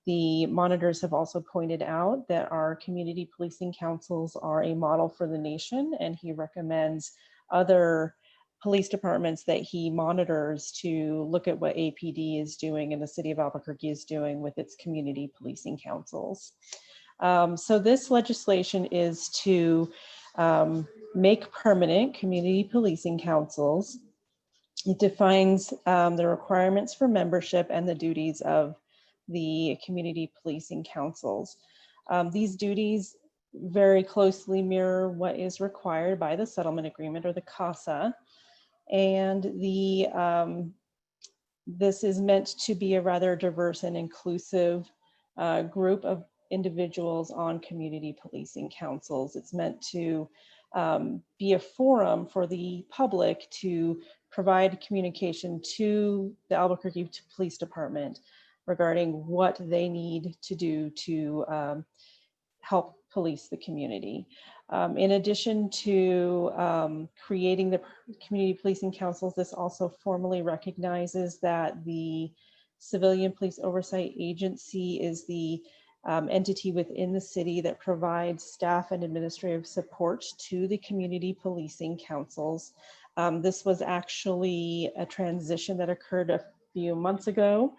The monitors have also pointed out that our community policing councils are a model for the nation, and he recommends other police departments that he monitors to look at what APD is doing and the City of Albuquerque is doing with its community policing councils. So this legislation is to make permanent community policing councils. It defines the requirements for membership and the duties of the community policing councils. These duties very closely mirror what is required by the settlement agreement, or the CASA, and this is meant to be a rather diverse and inclusive group of individuals on community policing councils. It's meant to be a forum for the public to provide communication to the Albuquerque Police Department regarding what they need to do to help police the community. In addition to creating the community policing councils, this also formally recognizes that the Civilian Police Oversight Agency is the entity within the city that provides staff and administrative support to the community policing councils. This was actually a transition that occurred a few months ago,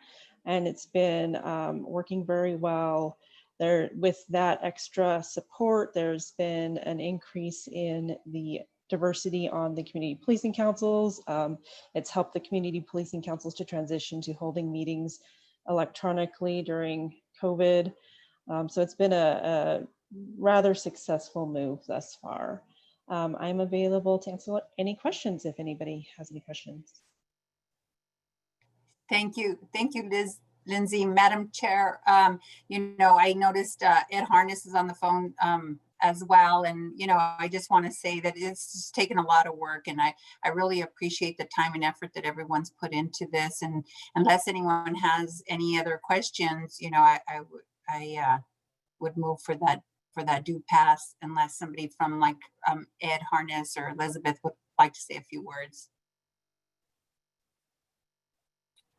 and it's been working very well. With that extra support, there's been an increase in the diversity on the community policing councils. It's helped the community policing councils to transition to holding meetings electronically during COVID. So it's been a rather successful move thus far. I'm available to answer any questions if anybody has any questions. Thank you, Lindsay. Madam Chair, you know, I noticed Ed Harness is on the phone as well, and you know, I just want to say that it's just taken a lot of work, and I really appreciate the time and effort that everyone's put into this. And unless anyone has any other questions, you know, I would move for that due pass, unless somebody from like Ed Harness or Elizabeth would like to say a few words.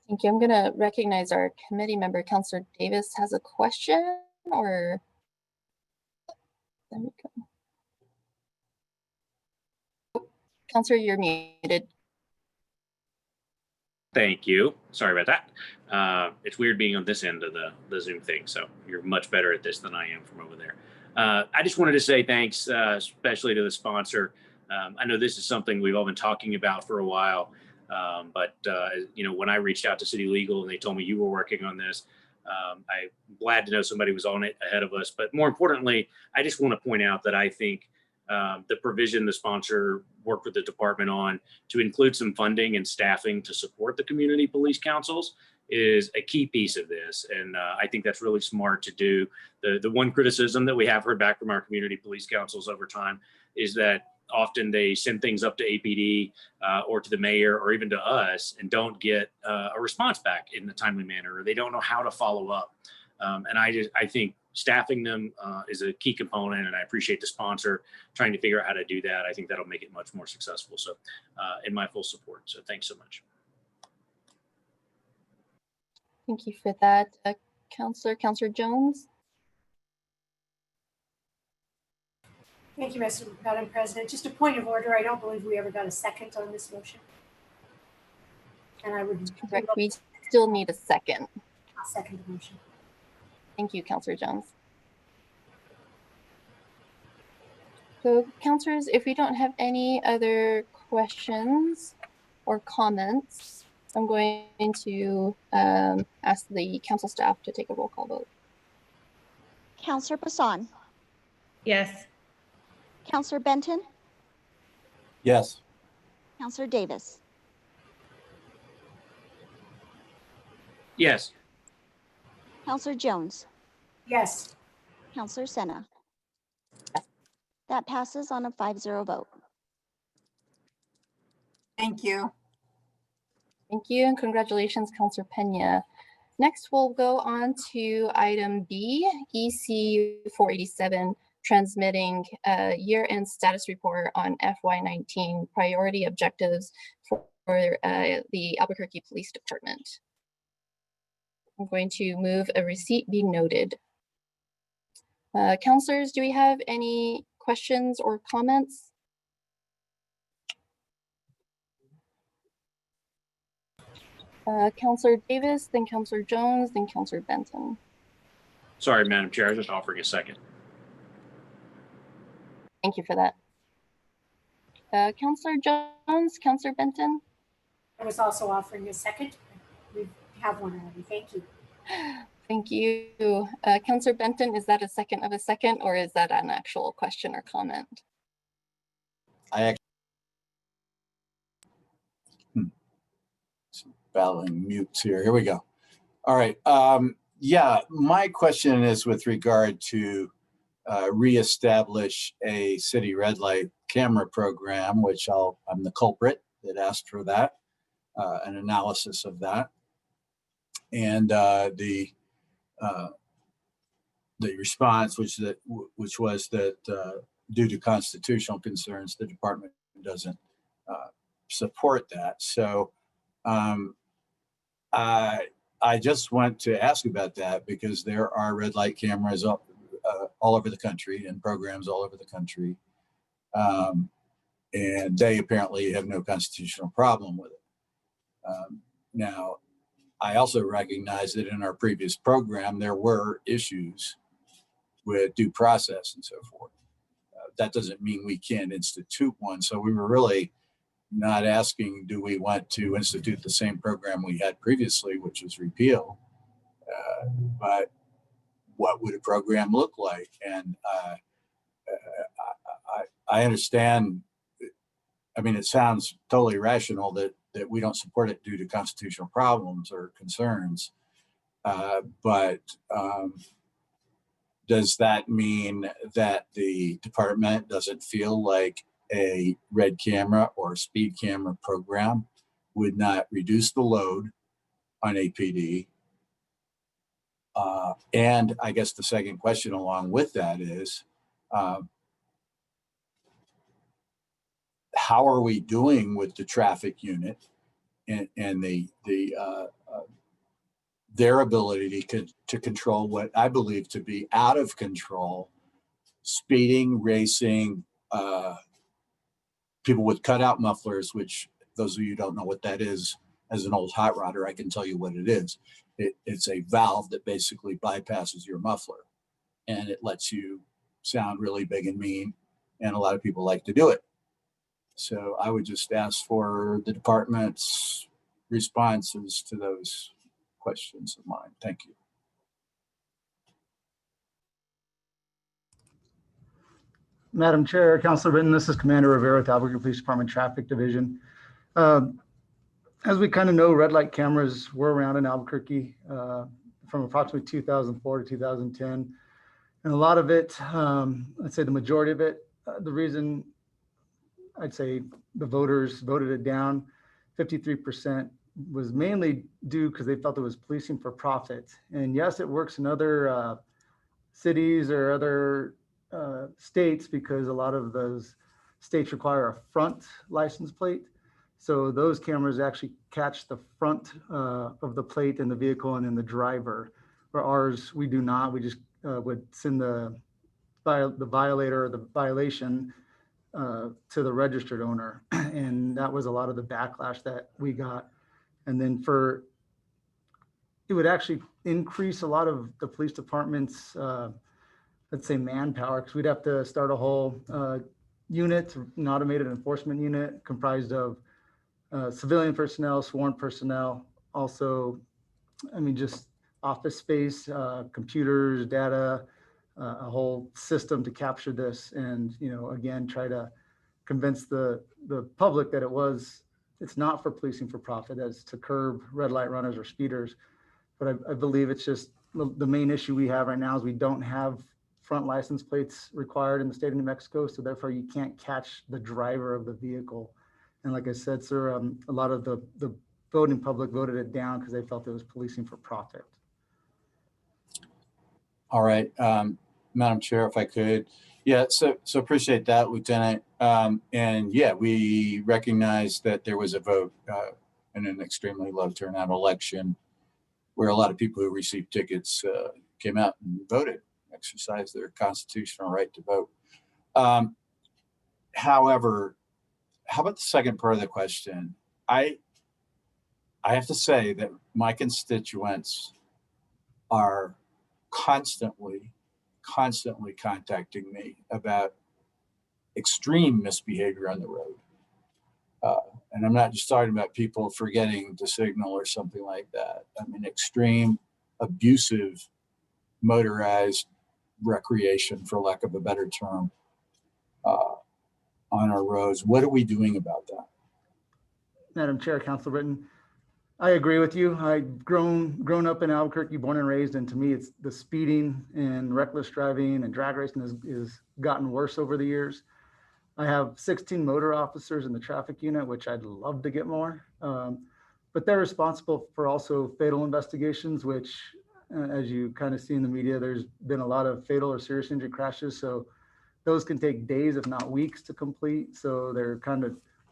Thank you. I'm going to recognize our committee member, Councillor Davis, has a question, or there we go. Councillor, you're muted. Thank you. Sorry about that. It's weird being on this end of the Zoom thing, so you're much better at this than I am from over there. I just wanted to say thanks, especially to the sponsor. I know this is something we've all been talking about for a while, but you know, when I reached out to City Legal and they told me you were working on this, I'm glad to know somebody was on it ahead of us. But more importantly, I just want to point out that I think the provision the sponsor worked with the department on to include some funding and staffing to support the community police councils is a key piece of this. And I think that's really smart to do. The one criticism that we have heard back from our community police councils over time is that often they send things up to APD or to the mayor or even to us and don't get a response back in a timely manner, or they don't know how to follow up. And I think staffing them is a key component, and I appreciate the sponsor trying to figure out how to do that. I think that'll make it much more successful. So in my full support. So thanks so much. Thank you for that. Councillor Jones. Thank you, Madam President. Just a point of order. I don't believe we ever got a second on this motion. And I would Correct. We still need a second. I'll second the motion. Thank you, Councillor Jones. So, councillors, if we don't have any other questions or comments, I'm going to ask the council staff to take a roll call vote. Councillor Bassan. Yes. Councillor Benton. Yes. Councillor Davis. Yes. Councillor Jones. Yes. Councillor Senna. That passes on a 5-0 vote. Thank you. Thank you, and congratulations, Councillor Pena. Next, we'll go on to item B, EC 487, transmitting year-end status report on FY19 priority objectives for the Albuquerque Police Department. I'm going to move a receipt be noted. Councillors, do we have any questions or comments? Councillor Davis, then Councillor Jones, then Councillor Benton. Sorry, Madam Chair, I was just offering a second. Thank you for that. Councillor Jones, Councillor Benton. I was also offering a second. We have one already. Thank you. Thank you. Councillor Benton, is that a second of a second, or is that an actual question or comment? I actually battling mutes here. Here we go. All right. Yeah, my question is with regard to reestablish a city red light camera program, which I'm the culprit that asked for that, an analysis of that. And the response, which was that due to constitutional concerns, the department doesn't support that. So I just want to ask about that, because there are red light cameras all over the country and programs all over the country, and they apparently have no constitutional problem with it. Now, I also recognize that in our previous program, there were issues with due process and so forth. That doesn't mean we can't institute one. So we were really not asking, do we want to institute the same program we had previously, which was repeal, but what would a program look like? And I understand, I mean, it sounds totally rational that we don't support it due to constitutional problems or concerns, but does that mean that the department doesn't feel like a red camera or speed camera program would not reduce the load on APD? And I guess the second question along with that is, how are we doing with the traffic unit and their ability to control what I believe to be out of control, speeding, racing, people with cutout mufflers, which those of you who don't know what that is, as an old hot rodder, I can tell you what it is. It's a valve that basically bypasses your muffler, and it lets you sound really big and mean, and a lot of people like to do it. So I would just ask for the department's responses to those questions of mine. Thank you. Madam Chair, Councilor Britton, this is Commander Rivera with Albuquerque Police Department Traffic Division. As we kind of know, red light cameras were around in Albuquerque from approximately 2004 to 2010. And a lot of it, I'd say the majority of it, the reason I'd say the voters voted it down, 53%, was mainly due because they felt it was policing for profit. And yes, it works in other cities or other states because a lot of those states require a front license plate. So those cameras actually catch the front of the plate in the vehicle and in the driver. For ours, we do not. We just would send the violator or the violation to the registered owner. And that was a lot of the backlash that we got. And then it would actually increase a lot of the police department's, let's say, manpower, because we'd have to start a whole unit, an automated enforcement unit comprised of civilian personnel, sworn personnel, also, I mean, just office space, computers, data, a whole system to capture this. And, you know, again, try to convince the public that it's not for policing for profit, as to curb red light runners or speeders. But I believe it's just the main issue we have right now is we don't have front license plates required in the state of New Mexico. So therefore you can't catch the driver of the vehicle. And like I said, sir, a lot of the voting public voted it down because they felt it was policing for profit. All right, Madam Chair, if I could. Yeah, so appreciate that, Lieutenant. And yeah, we recognize that there was a vote in an extremely low turnout election where a lot of people who received tickets came out and voted, exercised their constitutional right to vote. However, how about the second part of the question? I have to say that my constituents are constantly contacting me about extreme misbehavior on the road. And I'm not just talking about people forgetting to signal or something like that. I mean, extreme, abusive, motorized recreation, for lack of a better term, on our roads. What are we doing about that? Madam Chair, Councilor Britton, I agree with you. I've grown up in Albuquerque, born and raised, and to me, it's the speeding and reckless driving and drag racing has gotten worse over the years. I have 16 motor officers in the traffic unit, which I'd love to get more, but they're responsible for also fatal investigations, which, as you kind of see in the media, there's been a lot of fatal or serious injury crashes. So those can take days, if not weeks, to complete. So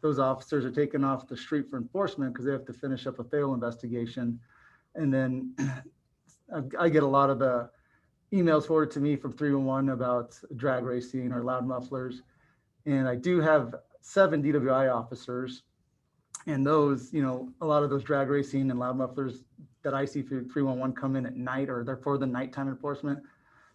those officers are taken off the street for enforcement because they have to finish up a fatal investigation. And then I get a lot of the emails forwarded to me from 311 about drag racing or loud mufflers. And I do have 7 DWI officers, and those, you know, a lot of those drag racing and loud mufflers that I see through 311 come in at night, or they're for the nighttime enforcement.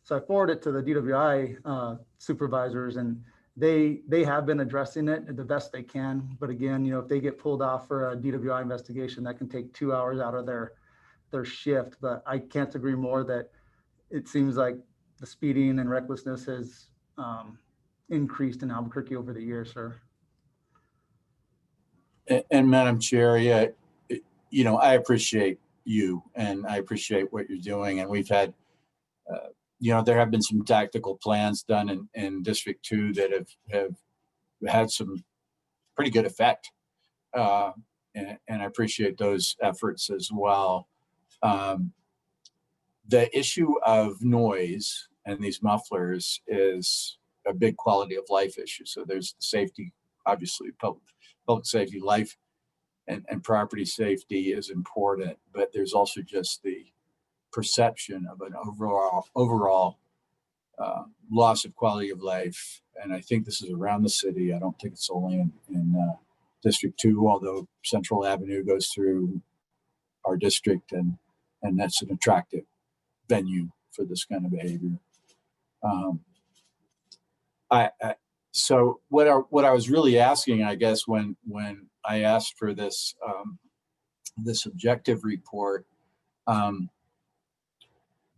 So I forward it to the DWI supervisors, and they have been addressing it the best they can. But again, you know, if they get pulled off for a DWI investigation, that can take 2 hours out of their shift. But I can't agree more that it seems like the speeding and recklessness has increased in Albuquerque over the years, sir. And Madam Chair, yeah, you know, I appreciate you and I appreciate what you're doing. And we've had, you know, there have been some tactical plans done in District 2 that have had some pretty good effect. And I appreciate those efforts as well. The issue of noise and these mufflers is a big quality of life issue. So there's safety, obviously, public safety, life and property safety is important, but there's also just the perception of an overall loss of quality of life. And I think this is around the city. I don't think it's only in District 2, although Central Avenue goes through our district, and that's an attractive venue for this kind of behavior. So what I was really asking, I guess, when I asked for this this objective report,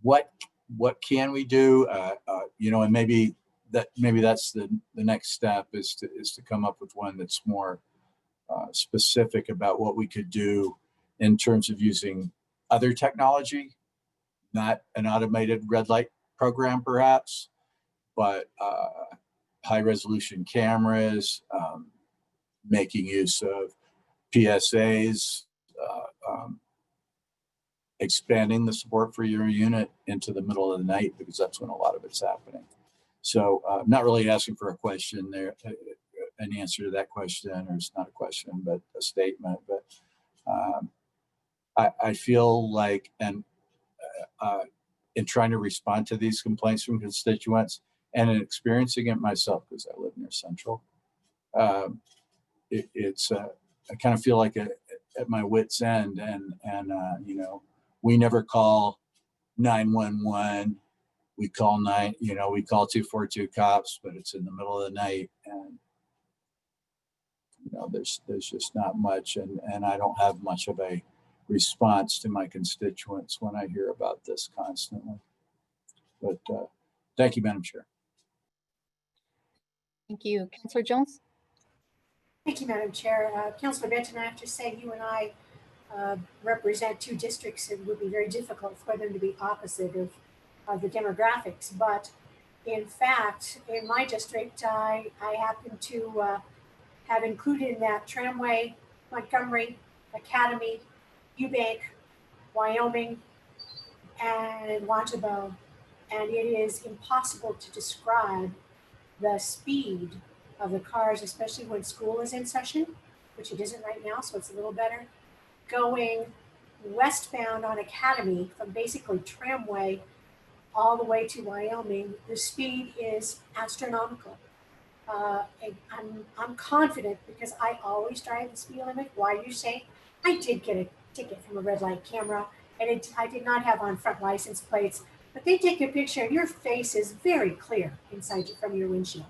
what can we do? You know, and maybe that's the next step is to come up with one that's more specific about what we could do in terms of using other technology, not an automated red light program perhaps, but high resolution cameras, making use of PSAs, expanding the support for your unit into the middle of the night, because that's when a lot of it's happening. So I'm not really asking for a question there, an answer to that question, or it's not a question, but a statement. But I feel like, and in trying to respond to these complaints from constituents and in experiencing it myself, because I live near Central, it's I kind of feel like at my wit's end, and you know, we never call 911. We call we call 242 cops, but it's in the middle of the night, and you know, there's just not much, and I don't have much of a response to my constituents when I hear about this constantly. But thank you, Madam Chair. Thank you. Councillor Jones? Thank you, Madam Chair. Councillor Benton, I have to say, you and I represent two districts. It would be very difficult for them to be opposite of the demographics. But in fact, in my district, I happen to have included in that Tramway, Montgomery, Academy, Eubank, Wyoming, and Wantabo. And it is impossible to describe the speed of the cars, especially when school is in session, which it isn't right now, so it's a little better. Going westbound on Academy from basically Tramway all the way to Wyoming, the speed is astronomical. I'm confident, because I always drive the speed limit. Why you say? I did get a ticket from a red light camera, and I did not have on front license plates, but they take a picture and your face is very clear inside from your windshield.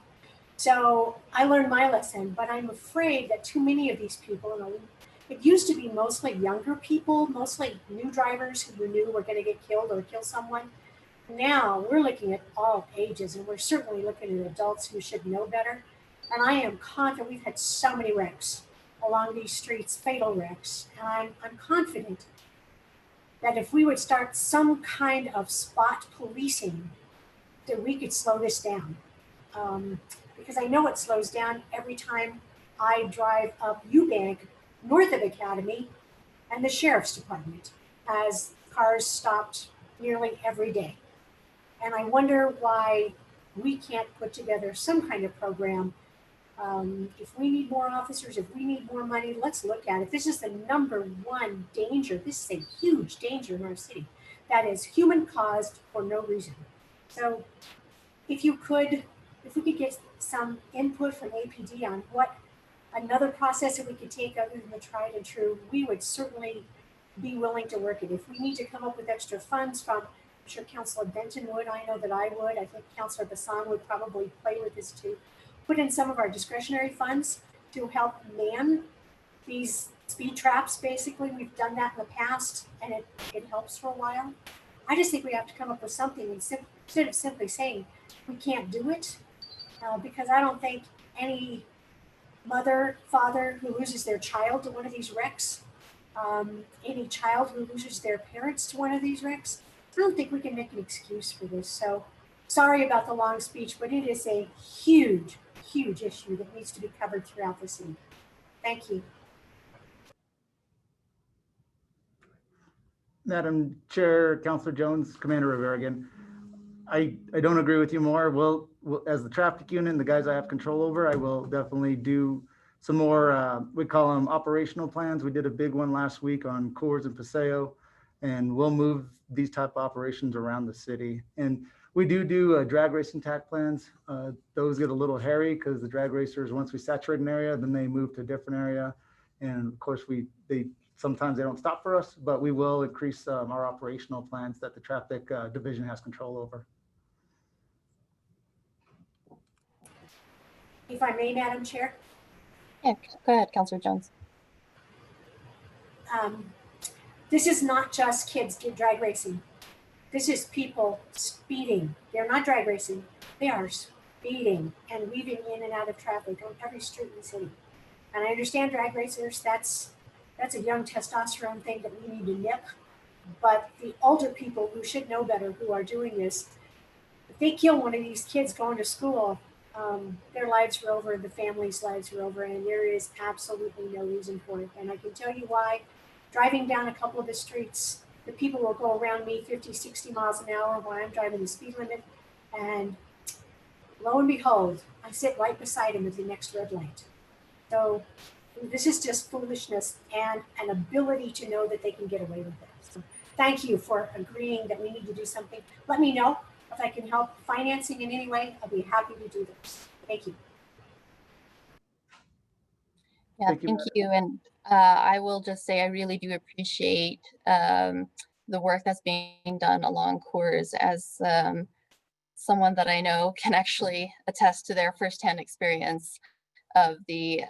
So I learned my lesson, but I'm afraid that too many of these people, it used to be mostly younger people, mostly new drivers who knew were going to get killed or kill someone. Now we're looking at all ages, and we're certainly looking at adults who should know better. And I am confident, we've had so many wrecks along these streets, fatal wrecks. And I'm confident that if we would start some kind of spot policing, that we could slow this down. Because I know it slows down every time I drive up Eubank north of Academy, and the Sheriff's Department has cars stopped nearly every day. And I wonder why we can't put together some kind of program. If we need more officers, if we need more money, let's look at it. This is the #1 danger. This is a huge danger in our city that is human caused for no reason. So if we could get some input from APD on what another process that we could take other than the tried and true, we would certainly be willing to work it. If we need to come up with extra funds from, I'm sure Councilor Benton would, I know that I would, I think Councilor Bassan would probably play with this too. Put in some of our discretionary funds to help man these speed traps. Basically, we've done that in the past, and it helps for a while. I just think we have to come up with something instead of simply saying we can't do it, because I don't think any mother, father who loses their child to one of these wrecks, any child who loses their parents to one of these wrecks, I don't think we can make an excuse for this. So sorry about the long speech, but it is a huge, huge issue that needs to be covered throughout the city. Thank you. Madam Chair, Councilor Jones, Commander Rivera again. I don't agree with you more. Well, as the traffic unit and the guys I have control over, I will definitely do some more, we call them operational plans. We did a big one last week on Coors and Paseo, and we'll move these type of operations around the city. And we do drag racing tack plans. Those get a little hairy because the drag racers, once we saturate an area, then they move to a different area. And of course, sometimes they don't stop for us, but we will increase our operational plans that the traffic division has control over. If I may, Madam Chair. Yeah, go ahead, Councilor Jones. This is not just kids drag racing. This is people speeding. They're not drag racing. They are speeding and weaving in and out of traffic on every street in the city. And I understand drag racers, that's a young testosterone thing that we need to nip. But the older people who should know better who are doing this, if they kill one of these kids going to school, their lives are over, the family's lives are over, and there is absolutely no reason for it. And I can tell you why. Driving down a couple of the streets, the people will go around me 50, 60 miles an hour while I'm driving the speed limit. And lo and behold, I sit right beside him at the next red light. So this is just foolishness and an ability to know that they can get away with it. So thank you for agreeing that we need to do something. Let me know if I can help financing in any way. I'll be happy to do this. Thank you. Yeah, thank you. And I will just say I really do appreciate the work that's being done along Coors, as someone that I know can actually attest to their firsthand experience of the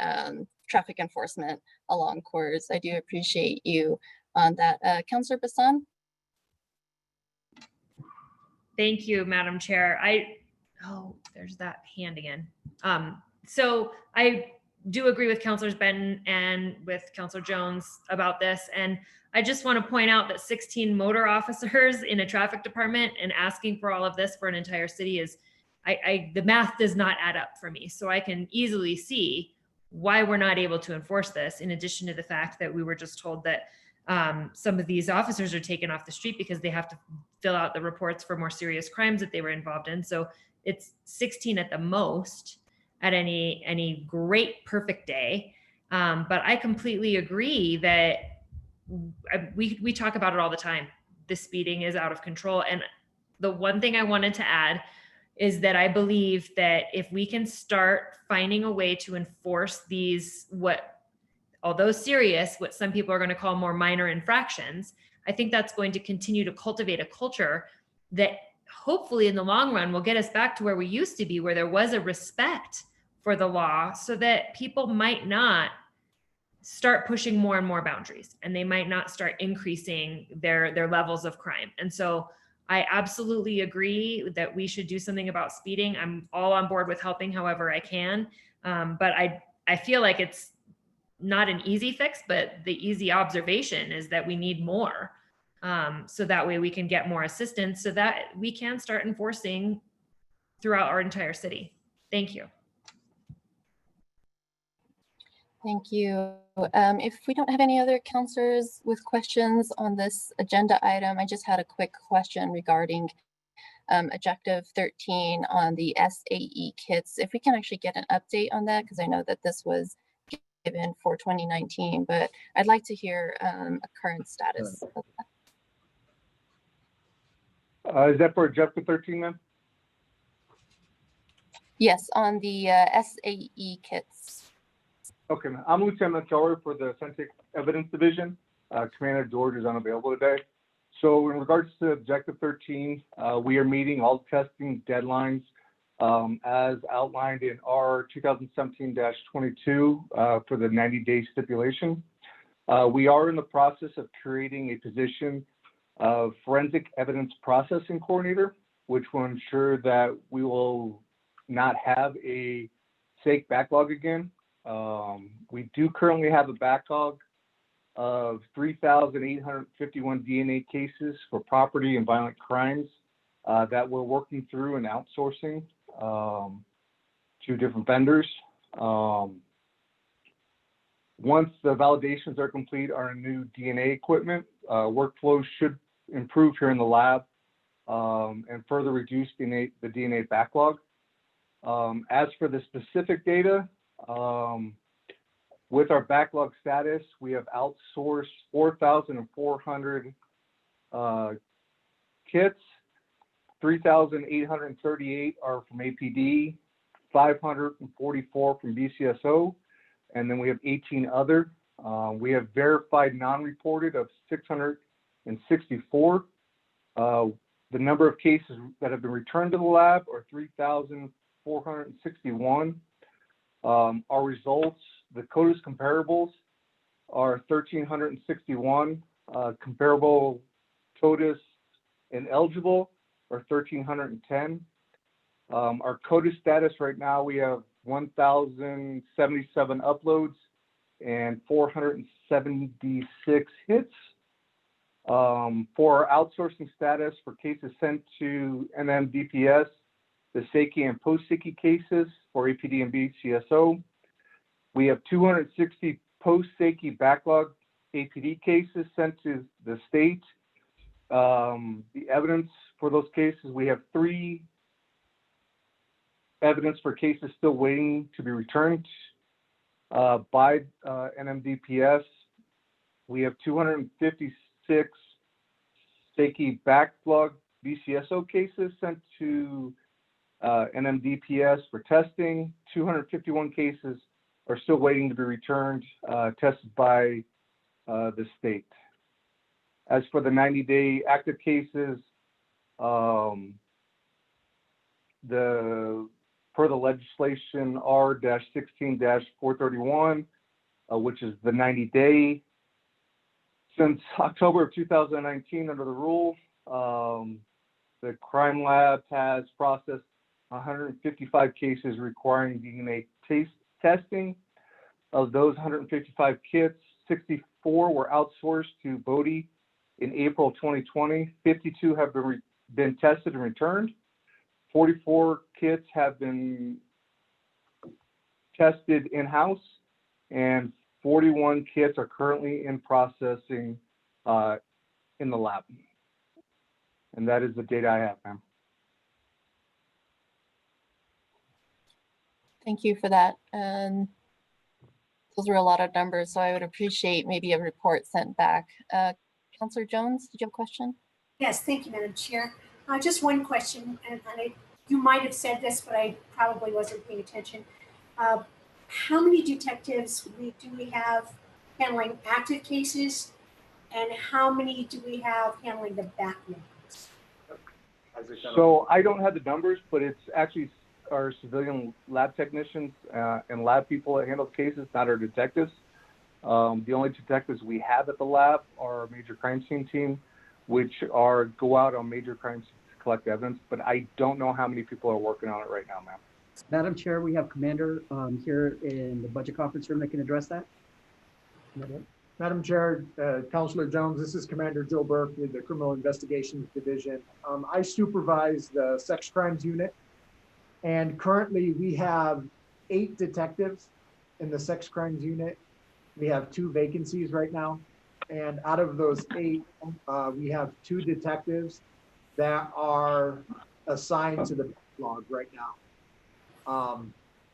traffic enforcement along Coors. I do appreciate you on that. Councilor Bassan? Thank you, Madam Chair. Oh, there's that hand again. So I do agree with Councilors Benton and with Councilor Jones about this. And I just want to point out that 16 motor officers in a traffic department and asking for all of this for an entire city is, the math does not add up for me. So I can easily see why we're not able to enforce this, in addition to the fact that we were just told that some of these officers are taken off the street because they have to fill out the reports for more serious crimes that they were involved in. So it's 16 at the most at any great perfect day. But I completely agree that we talk about it all the time. The speeding is out of control. And the one thing I wanted to add is that I believe that if we can start finding a way to enforce these, although serious, what some people are going to call more minor infractions, I think that's going to continue to cultivate a culture that hopefully in the long run will get us back to where we used to be, where there was a respect for the law, so that people might not start pushing more and more boundaries, and they might not start increasing their levels of crime. And so I absolutely agree that we should do something about speeding. I'm all on board with helping however I can. But I feel like it's not an easy fix, but the easy observation is that we need more. So that way we can get more assistance so that we can start enforcing throughout our entire city. Thank you. Thank you. If we don't have any other counselors with questions on this agenda item, I just had a quick question regarding objective 13 on the SAE kits. If we can actually get an update on that, because I know that this was given for 2019, but I'd like to hear a current status of that. Is that for objective 13 then? Yes, on the SAE kits. Okay, I'm Lieutenant Keller for the CIT Evidence Division. Commander George is unavailable today. So in regards to objective 13, we are meeting all testing deadlines as outlined in our 2017-22 for the 90-day stipulation. We are in the process of creating a position of forensic evidence processing coordinator, which will ensure that we will not have a SAIC backlog again. We do currently have a backlog of 3,851 DNA cases for property and violent crimes that we're working through and outsourcing to different vendors. Once the validations are complete, our new DNA equipment workflow should improve here in the lab and further reduce the DNA backlog. As for the specific data, With our backlog status, we have outsourced 4,400 kits. 3,838 are from APD, 544 from BCSO, and then we have 18 other. We have verified non-reported of 664. The number of cases that have been returned to the lab are 3,461. Our results, the CODIS comparables are 1,361. Comparable CODIS ineligible are 1,310. Our CODIS status right now, we have 1,077 uploads and 476 hits. For our outsourcing status for cases sent to NMDPS, the SACI and post-SACI cases for APD and BCSO, we have 260 post-SACI backlog APD cases sent to the state. The evidence for those cases, we have 3 evidence for cases still waiting to be returned by NMDPS. We have 256 SACI backlog BCSO cases sent to NMDPS for testing. 251 cases are still waiting to be returned, tested by the state. As for the 90-day active cases, per the legislation R-16-431, which is the 90-day, since October of 2019 under the rule, the crime lab has processed 155 cases requiring DNA testing. Of those 155 kits, 64 were outsourced to Bodie in April 2020. 52 have been tested and returned. 44 kits have been tested in-house, and 41 kits are currently in processing in the lab. And that is the data I have, ma'am. Thank you for that. Those were a lot of numbers, so I would appreciate maybe a report sent back. Councillor Jones, did you have a question? Yes, thank you, Madam Chair. Just one question, and you might have said this, but I probably wasn't paying attention. How many detectives do we have handling active cases, and how many do we have handling the backlogs? So I don't have the numbers, but it's actually our civilian lab technicians and lab people that handle cases, not our detectives. The only detectives we have at the lab are our major crime scene team, which go out on major crime scenes to collect evidence, but I don't know how many people are working on it right now, ma'am. Madam Chair, we have Commander here in the budget conference room that can address that. Madam Chair, Councillor Jones, this is Commander Joe Burke with the Criminal Investigations Division. I supervise the Sex Crimes Unit, and currently we have 8 detectives in the Sex Crimes Unit. We have 2 vacancies right now, and out of those 8, we have 2 detectives that are assigned to the backlog right now.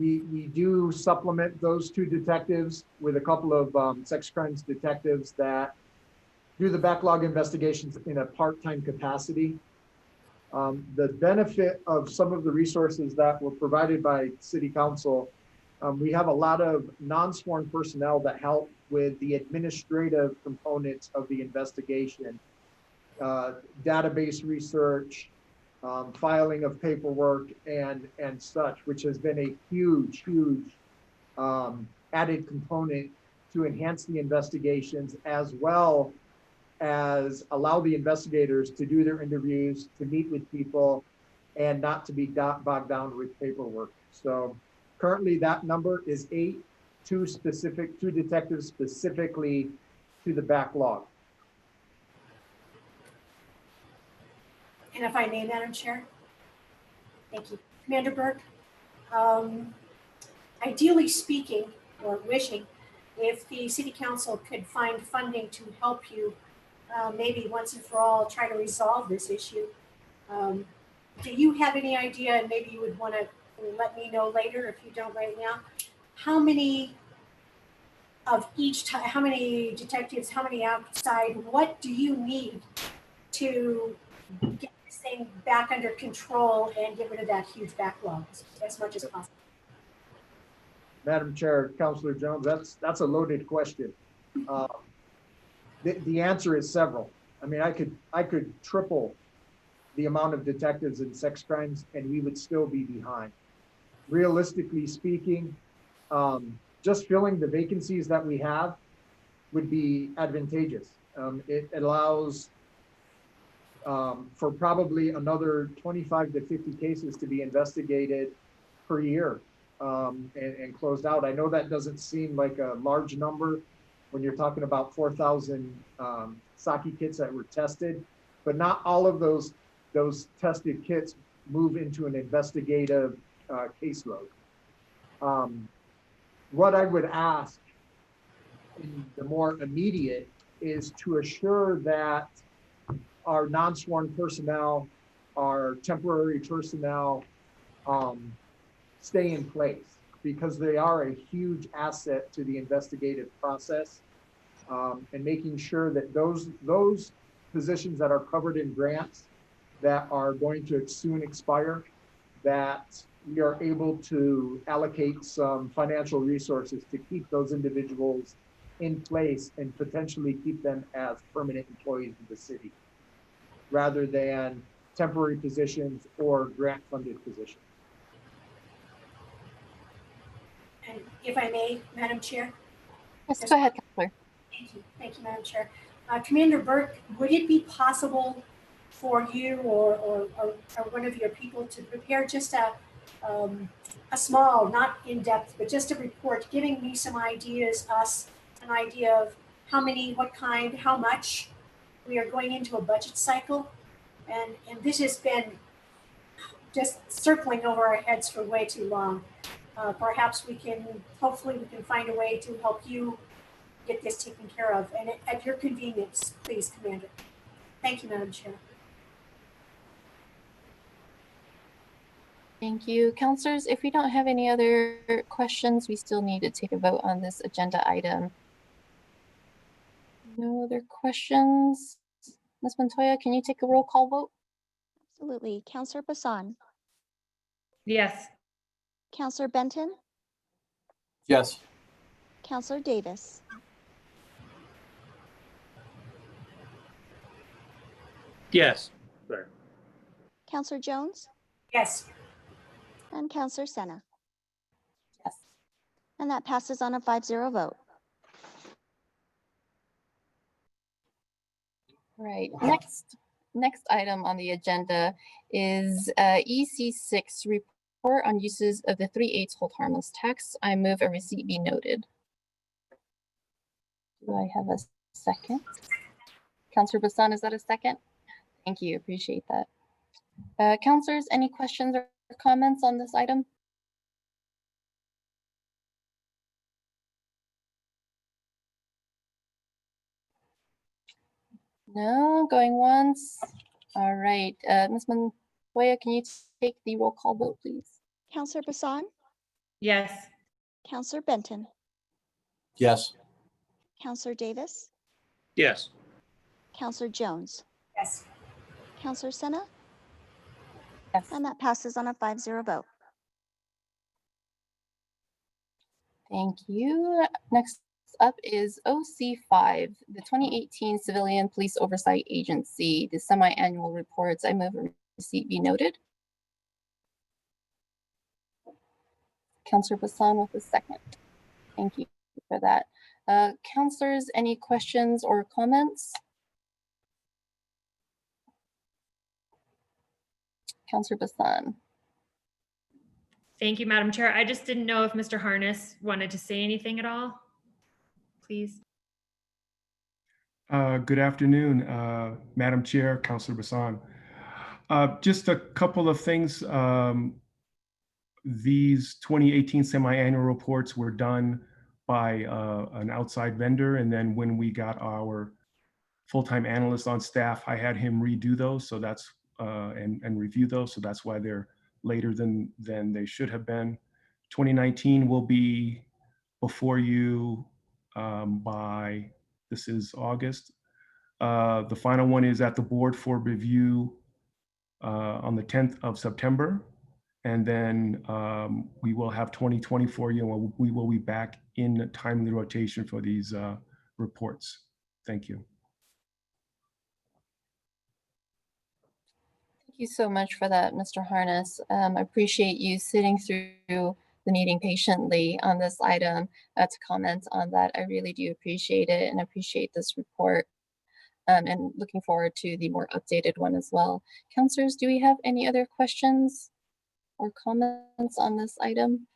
We do supplement those 2 detectives with a couple of sex crimes detectives that do the backlog investigations in a part-time capacity. The benefit of some of the resources that were provided by City Council, we have a lot of non-sworn personnel that help with the administrative components of the investigation, database research, filing of paperwork and such, which has been a huge added component to enhance the investigations, as well as allow the investigators to do their interviews, to meet with people, and not to be bogged down with paperwork. So currently that number is 8, 2 detectives specifically to the backlog. And if I may, Madam Chair. Thank you. Commander Burke, ideally speaking, or wishing, if the City Council could find funding to help you maybe once and for all try to resolve this issue. Do you have any idea, and maybe you would want to let me know later if you don't right now, how many of each time, how many detectives, how many outside, what do you need to get this thing back under control and get rid of that huge backlog as much as possible? Madam Chair, Councilor Jones, that's a loaded question. The answer is several. I mean, I could triple the amount of detectives in sex crimes and we would still be behind. Realistically speaking, just filling the vacancies that we have would be advantageous. It allows for probably another 25 to 50 cases to be investigated per year and closed out. I know that doesn't seem like a large number when you're talking about 4,000 Saki kits that were tested, but not all of those tested kits move into an investigative caseload. What I would ask in the more immediate is to assure that our non-sworn personnel, our temporary personnel stay in place because they are a huge asset to the investigative process, and making sure that those positions that are covered in grants that are going to soon expire, that we are able to allocate some financial resources to keep those individuals in place and potentially keep them as permanent employees of the city, rather than temporary positions or grant-funded positions. And if I may, Madam Chair? Yes, go ahead, Counselor. Thank you, Madam Chair. Commander Burke, would it be possible for you or one of your people to prepare just a small, not in-depth, but just a report giving me some ideas, an idea of how many, what kind, how much? We are going into a budget cycle, and this has been just circling over our heads for way too long. Perhaps hopefully we can find a way to help you get this taken care of, and at your convenience, please, Commander. Thank you, Madam Chair. Thank you. Counselors, if we don't have any other questions, we still need to take a vote on this agenda item. No other questions? Ms. Montoya, can you take a roll call vote? Absolutely. Counselor Bassan, Yes. Counselor Benton, Yes. Counselor Davis, Yes. Sorry. Counselor Jones, Yes. and Counselor Senna. Yes. And that passes on a 5-0 vote. All right, next item on the agenda is EC6 report on uses of the 3/8 hold harmless tax. I move a receipt be noted. Do I have a second? Counselor Bassan, is that a second? Thank you, appreciate that. Counselors, any questions or comments on this item? No, going once. All right, Ms. Montoya, can you take the roll call vote, please? Counselor Bassan, Yes. Counselor Benton, Yes. Counselor Davis, Yes. Counselor Jones, Yes. Counselor Senna, Yes. and that passes on a 5-0 vote. Thank you. Next up is OC5, the 2018 Civilian Police Oversight Agency, the semi-annual reports. I move a receipt be noted. Counselor Bassan with a second. Thank you for that. Counselors, any questions or comments? Counselor Bassan. Thank you, Madam Chair. I just didn't know if Mr. Harness wanted to say anything at all, please. Good afternoon, Madam Chair, Councilor Bassan. Just a couple of things. These 2018 semi-annual reports were done by an outside vendor, and then when we got our full-time analyst on staff, I had him redo those, so that's and review those, so that's why they're later than they should have been. 2019 will be before you by, this is August. The final one is at the board for review on the 10th of September. And then we will have 2024, we will be back in timely rotation for these reports. Thank you. Thank you so much for that, Mr. Harness. I appreciate you sitting through the meeting patiently on this item to comment on that. I really do appreciate it and appreciate this report. And looking forward to the more updated one as well. Councilors, do we have any other questions or comments on this item?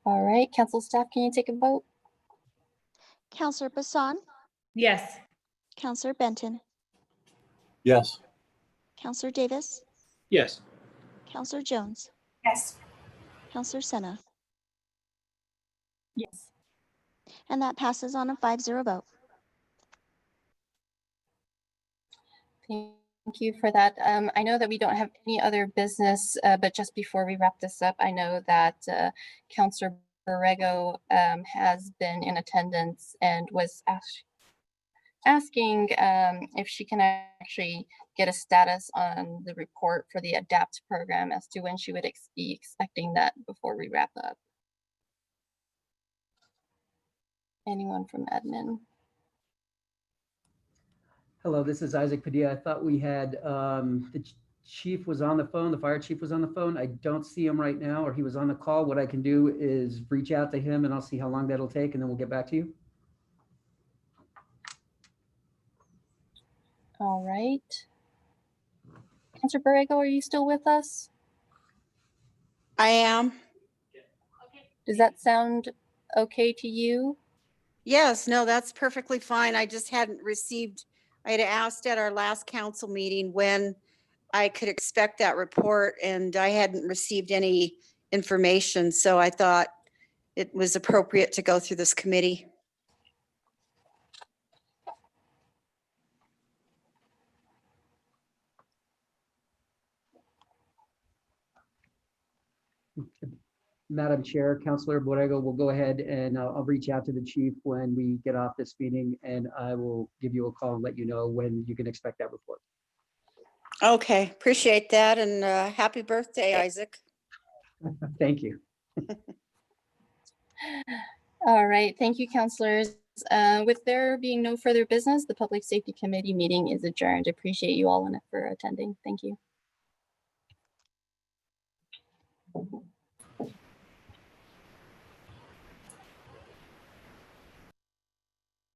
All right, council staff, can you take a vote? Counselor Bassan, Yes. Counselor Benton, Yes. Counselor Davis, Yes. Counselor Jones, Yes. Counselor Senna, Yes. and that passes on a 5-0 vote. Thank you for that. I know that we don't have any other business, but just before we wrap this up, I know that Councilor Borrego has been in attendance and was asking if she can actually get a status on the report for the ADAPT program as to when she would be expecting that before we wrap up. Anyone from admin? Hello, this is Isaac Padilla. I thought we had, the chief was on the phone, the fire chief was on the phone. I don't see him right now, or he was on the call. What I can do is reach out to him and I'll see how long that'll take, and then we'll get back to you. All right. Councilor Borrego, are you still with us? I am. Does that sound okay to you? Yes, no, that's perfectly fine. I just hadn't received, I had asked at our last council meeting when I could expect that report, and I hadn't received any information. So I thought it was appropriate to go through this committee. Madam Chair, Councilor Borrego will go ahead and I'll reach out to the chief when we get off this meeting, and I will give you a call and let you know when you can expect that report. Okay, appreciate that. And happy birthday, Isaac. Thank you. All right, thank you, councilors. With there being no further business, the Public Safety Committee meeting is adjourned. Appreciate you all for attending. Thank you.